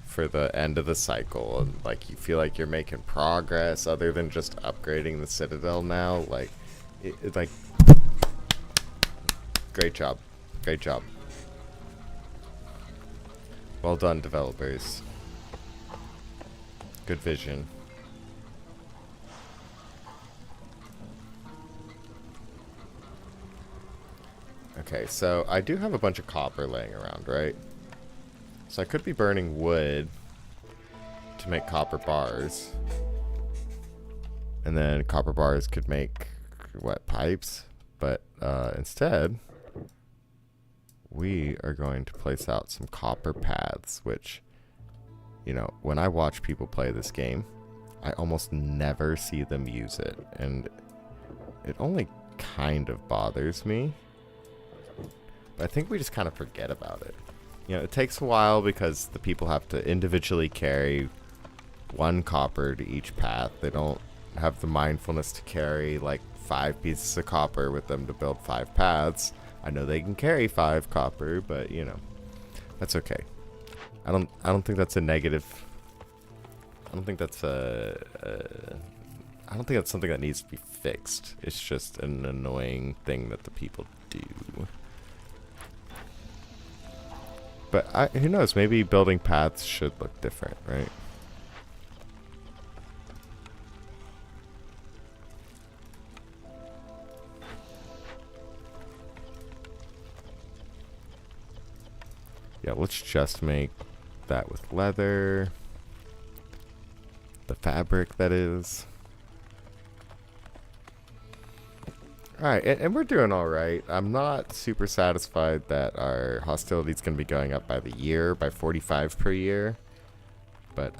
for the end of the cycle, and you feel like you're making progress other than just upgrading the Citadel now. Great job. Well done, developers. Good vision. Okay, so I do have a bunch of copper laying around, right? So I could be burning wood to make copper bars. And then copper bars could make, pipes? But instead, we are going to place out some copper paths, which, when I watch people play this game, I almost never see them use it. And it only kind of bothers me. But I think we just kind of forget about it. You know, it takes a while because the people have to individually carry 1 copper to each path. They don't have the mindfulness to carry like 5 pieces of copper with them to build 5 paths. I know they can carry 5 copper, but you know, that's okay. I don't think that's a negative. I don't think that's I don't think that's something that needs to be fixed. It's just an annoying thing that the people do. But who knows? Maybe building paths should look different, right? Yeah, let's just make that with leather. The fabric, that is. Alright, and we're doing alright. I'm not super satisfied that our hostility is going to be going up by the year, by 45 per year. But,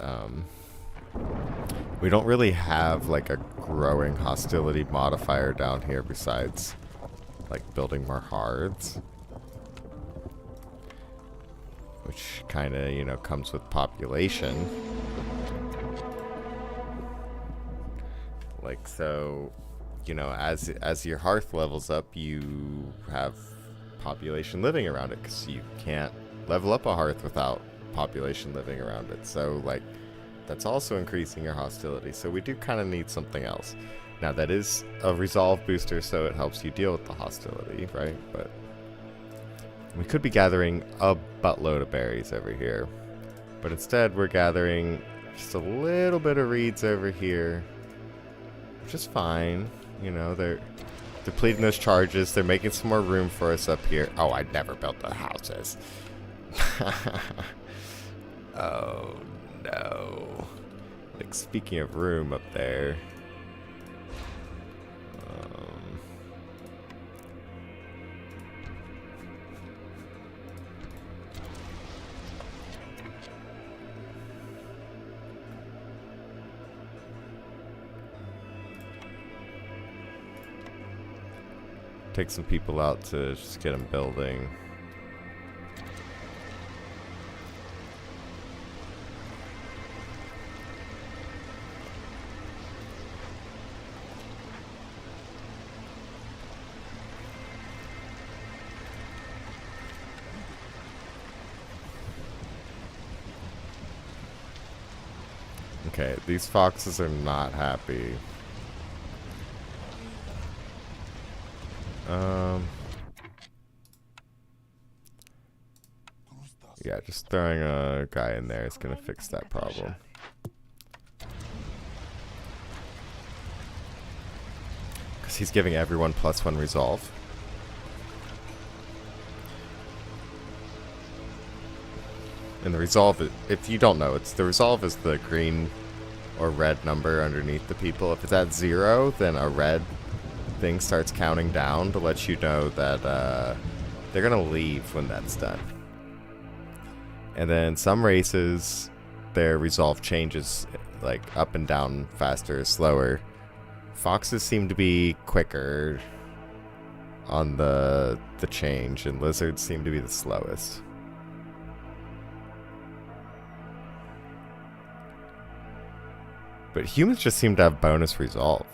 we don't really have, like, a growing hostility modifier down here besides, like, building more hearths. Which kind of, you know, comes with population. Like, so, you know, as your hearth levels up, you have population living around it, because you can't level up a hearth without population living around it. So, like, that's also increasing your hostility. So we do kind of need something else. Now, that is a resolve booster, so it helps you deal with the hostility, right? But we could be gathering a buttload of berries over here. But instead, we're gathering just a little bit of reeds over here. Which is fine. You know, they're depleting those charges. They're making some more room for us up here. Oh, I never built the houses. Oh, no. Like, speaking of room up there. Take some people out to just get them building. Okay, these foxes are not happy. Yeah, just throwing a guy in there is gonna fix that problem. Because he's giving everyone +1 resolve. And the resolve, if you don't know, the resolve is the green or red number underneath the people. If it's at 0, then a red thing starts counting down to let you know that they're gonna leave when that's done. And then some races, their resolve changes like up and down, faster, slower. Foxes seem to be quicker on the change, and lizards seem to be the slowest. But humans just seem to have bonus resolve.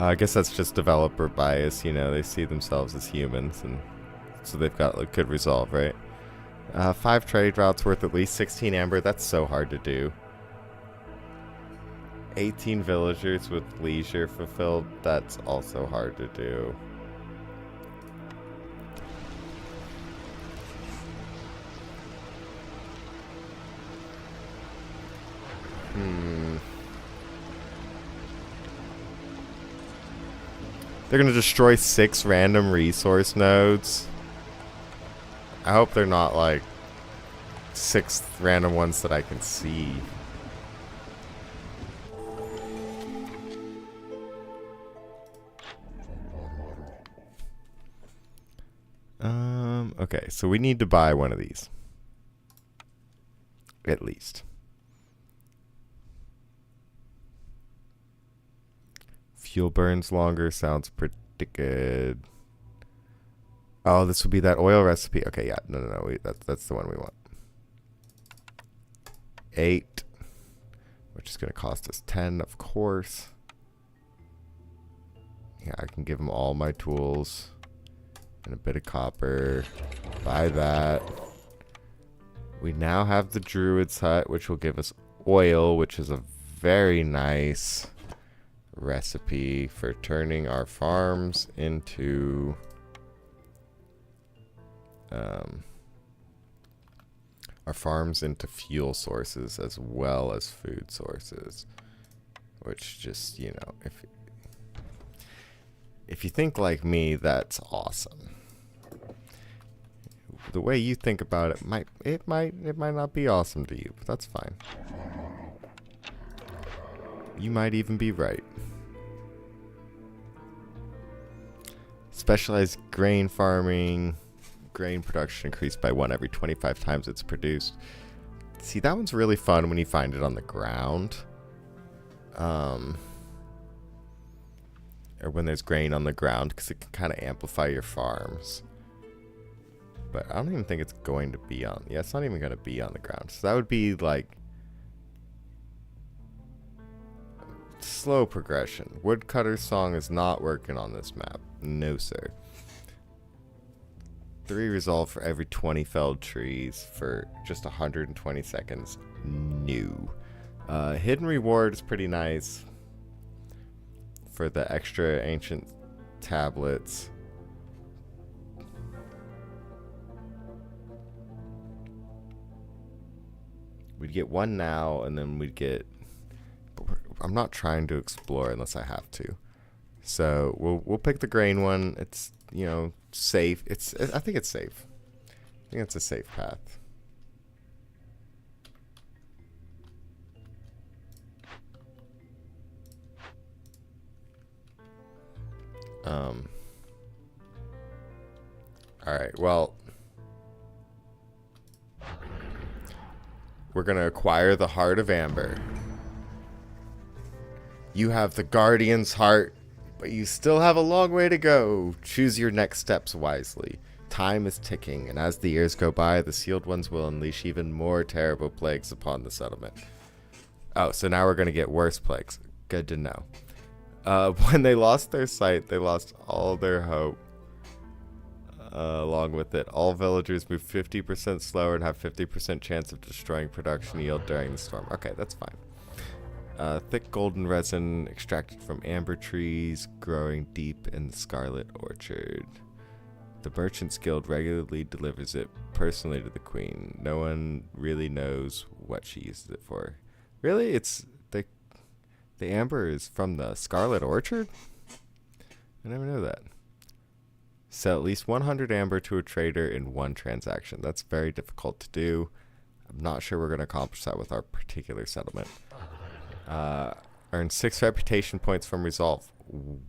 I guess that's just developer bias, you know, they see themselves as humans, and so they've got like, good resolve, right? 5 trade routes worth at least 16 amber, that's so hard to do. 18 villagers with leisure fulfilled, that's also hard to do. They're gonna destroy 6 random resource nodes. I hope they're not like 6 random ones that I can see. Okay, so we need to buy one of these. At least. Fuel burns longer. Sounds pretty good. Oh, this would be that oil recipe. Okay, yeah. No. That's the one we want. 8. Which is going to cost us 10, of course. Yeah, I can give them all my tools. And a bit of copper. Buy that. We now have the Druid's Hut, which will give us oil, which is a very nice recipe for turning our farms into fuel sources as well as food sources. Which just, you know, if you think like me, that's awesome. The way you think about it might not be awesome to you, but that's fine. You might even be right. Specialized grain farming. Grain production increased by 1 every 25 times it's produced. See, that one's really fun when you find it on the ground. Or when there's grain on the ground, because it can kind of amplify your farms. But I don't even think it's going to be on... Yeah, it's not even going to be on the ground. So that would be like... slow progression. Woodcutter's song is not working on this map. No, sir. 3 resolve for every 20 felled trees for just 120 seconds. No. Hidden reward is pretty nice. For the extra ancient tablets. We'd get 1 now, and then we'd get... I'm not trying to explore unless I have to. So we'll pick the grain one. It's, you know, safe. I think it's safe. I think it's a safe path. Alright, well, we're gonna acquire the Heart of Amber. You have the Guardian's Heart, but you still have a long way to go. Choose your next steps wisely. Time is ticking, and as the years go by, the Sealed Ones will unleash even more terrible plagues upon the settlement. Oh, so now we're gonna get worse plagues. Good to know. When they lost their sight, they lost all their hope. Along with it, all villagers move 50% slower and have 50% chance of destroying production yield during the storm. Okay, that's fine. Thick golden resin extracted from amber trees growing deep in the Scarlet Orchard. The Merchants Guild regularly delivers it personally to the Queen. No one really knows what she uses it for. Really? It's the amber is from the Scarlet Orchard? I never knew that. Sell at least 100 amber to a trader in 1 transaction. That's very difficult to do. I'm not sure we're going to accomplish that with our particular settlement. Earn 6 reputation points from resolve.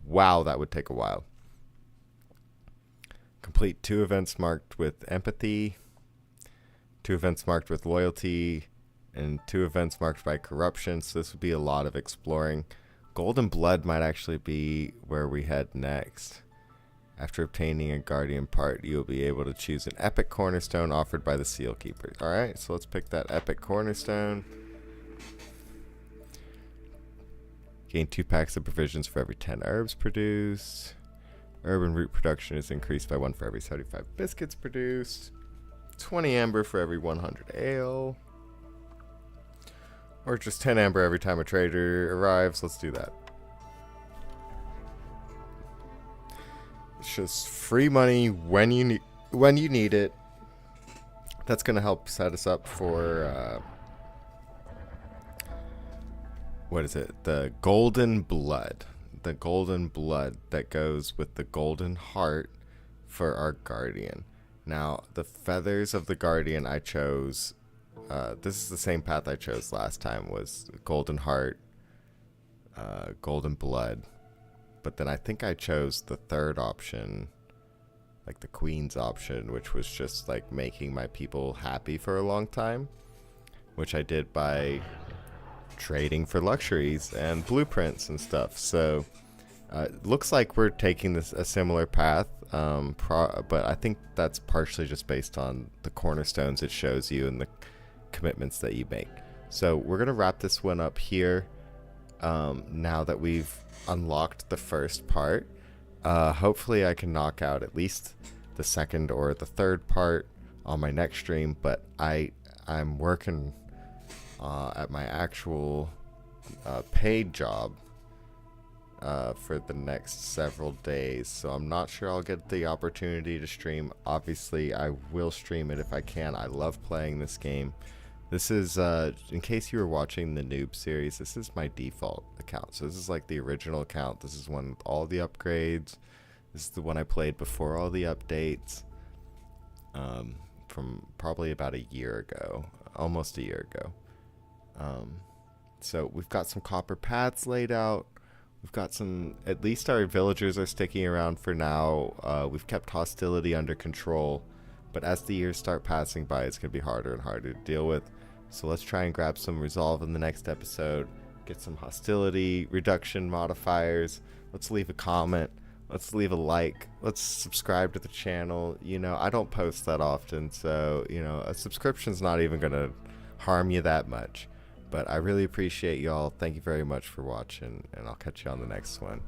Wow, that would take a while. Complete 2 events marked with empathy, 2 events marked with loyalty, and 2 events marked by corruption. So this would be a lot of exploring. Golden Blood might actually be where we head next. After obtaining a Guardian part, you'll be able to choose an epic cornerstone offered by the Seal Keepers. Alright, so let's pick that epic cornerstone. Gain 2 packs of provisions for every 10 herbs produced. Herb and root production is increased by 1 for every 75 biscuits produced. 20 amber for every 100 ale. Or just 10 amber every time a trader arrives. Let's do that. It's just free money when you need it. That's gonna help set us up for what is it? The golden blood. The golden blood that goes with the golden heart for our guardian. Now, the feathers of the guardian I chose. This is the same path I chose last time. Was golden heart, golden blood. But then I think I chose the third option, like the Queen's option, which was just like making my people happy for a long time, which I did by trading for luxuries and blueprints and stuff. So Looks like we're taking this a similar path, but I think that's partially just based on the cornerstones it shows you and the commitments that you make. So we're gonna wrap this one up here. Now that we've unlocked the first part, hopefully I can knock out at least the second or the third part on my next stream. But I'm working at my actual paid job for the next several days, so I'm not sure I'll get the opportunity to stream. Obviously I will stream it if I can. I love playing this game. This is in case you were watching the noob series, this is my default account, so this is like the original account. This is one with all the upgrades. This is the one I played before all the updates, from probably about a year ago, almost a year ago. So we've got some copper paths laid out. We've got some, at least our villagers are sticking around for now. We've kept hostility under control, but as the years start passing by, it's going to be harder and harder to deal with. So let's try and grab some resolve in the next episode, get some hostility reduction modifiers. Let's leave a comment. Let's leave a like. Let's subscribe to the channel. You know, I don't post that often, so, you know, a subscription's not even going to harm you that much. But I really appreciate y'all. Thank you very much for watching, and I'll catch you on the next one.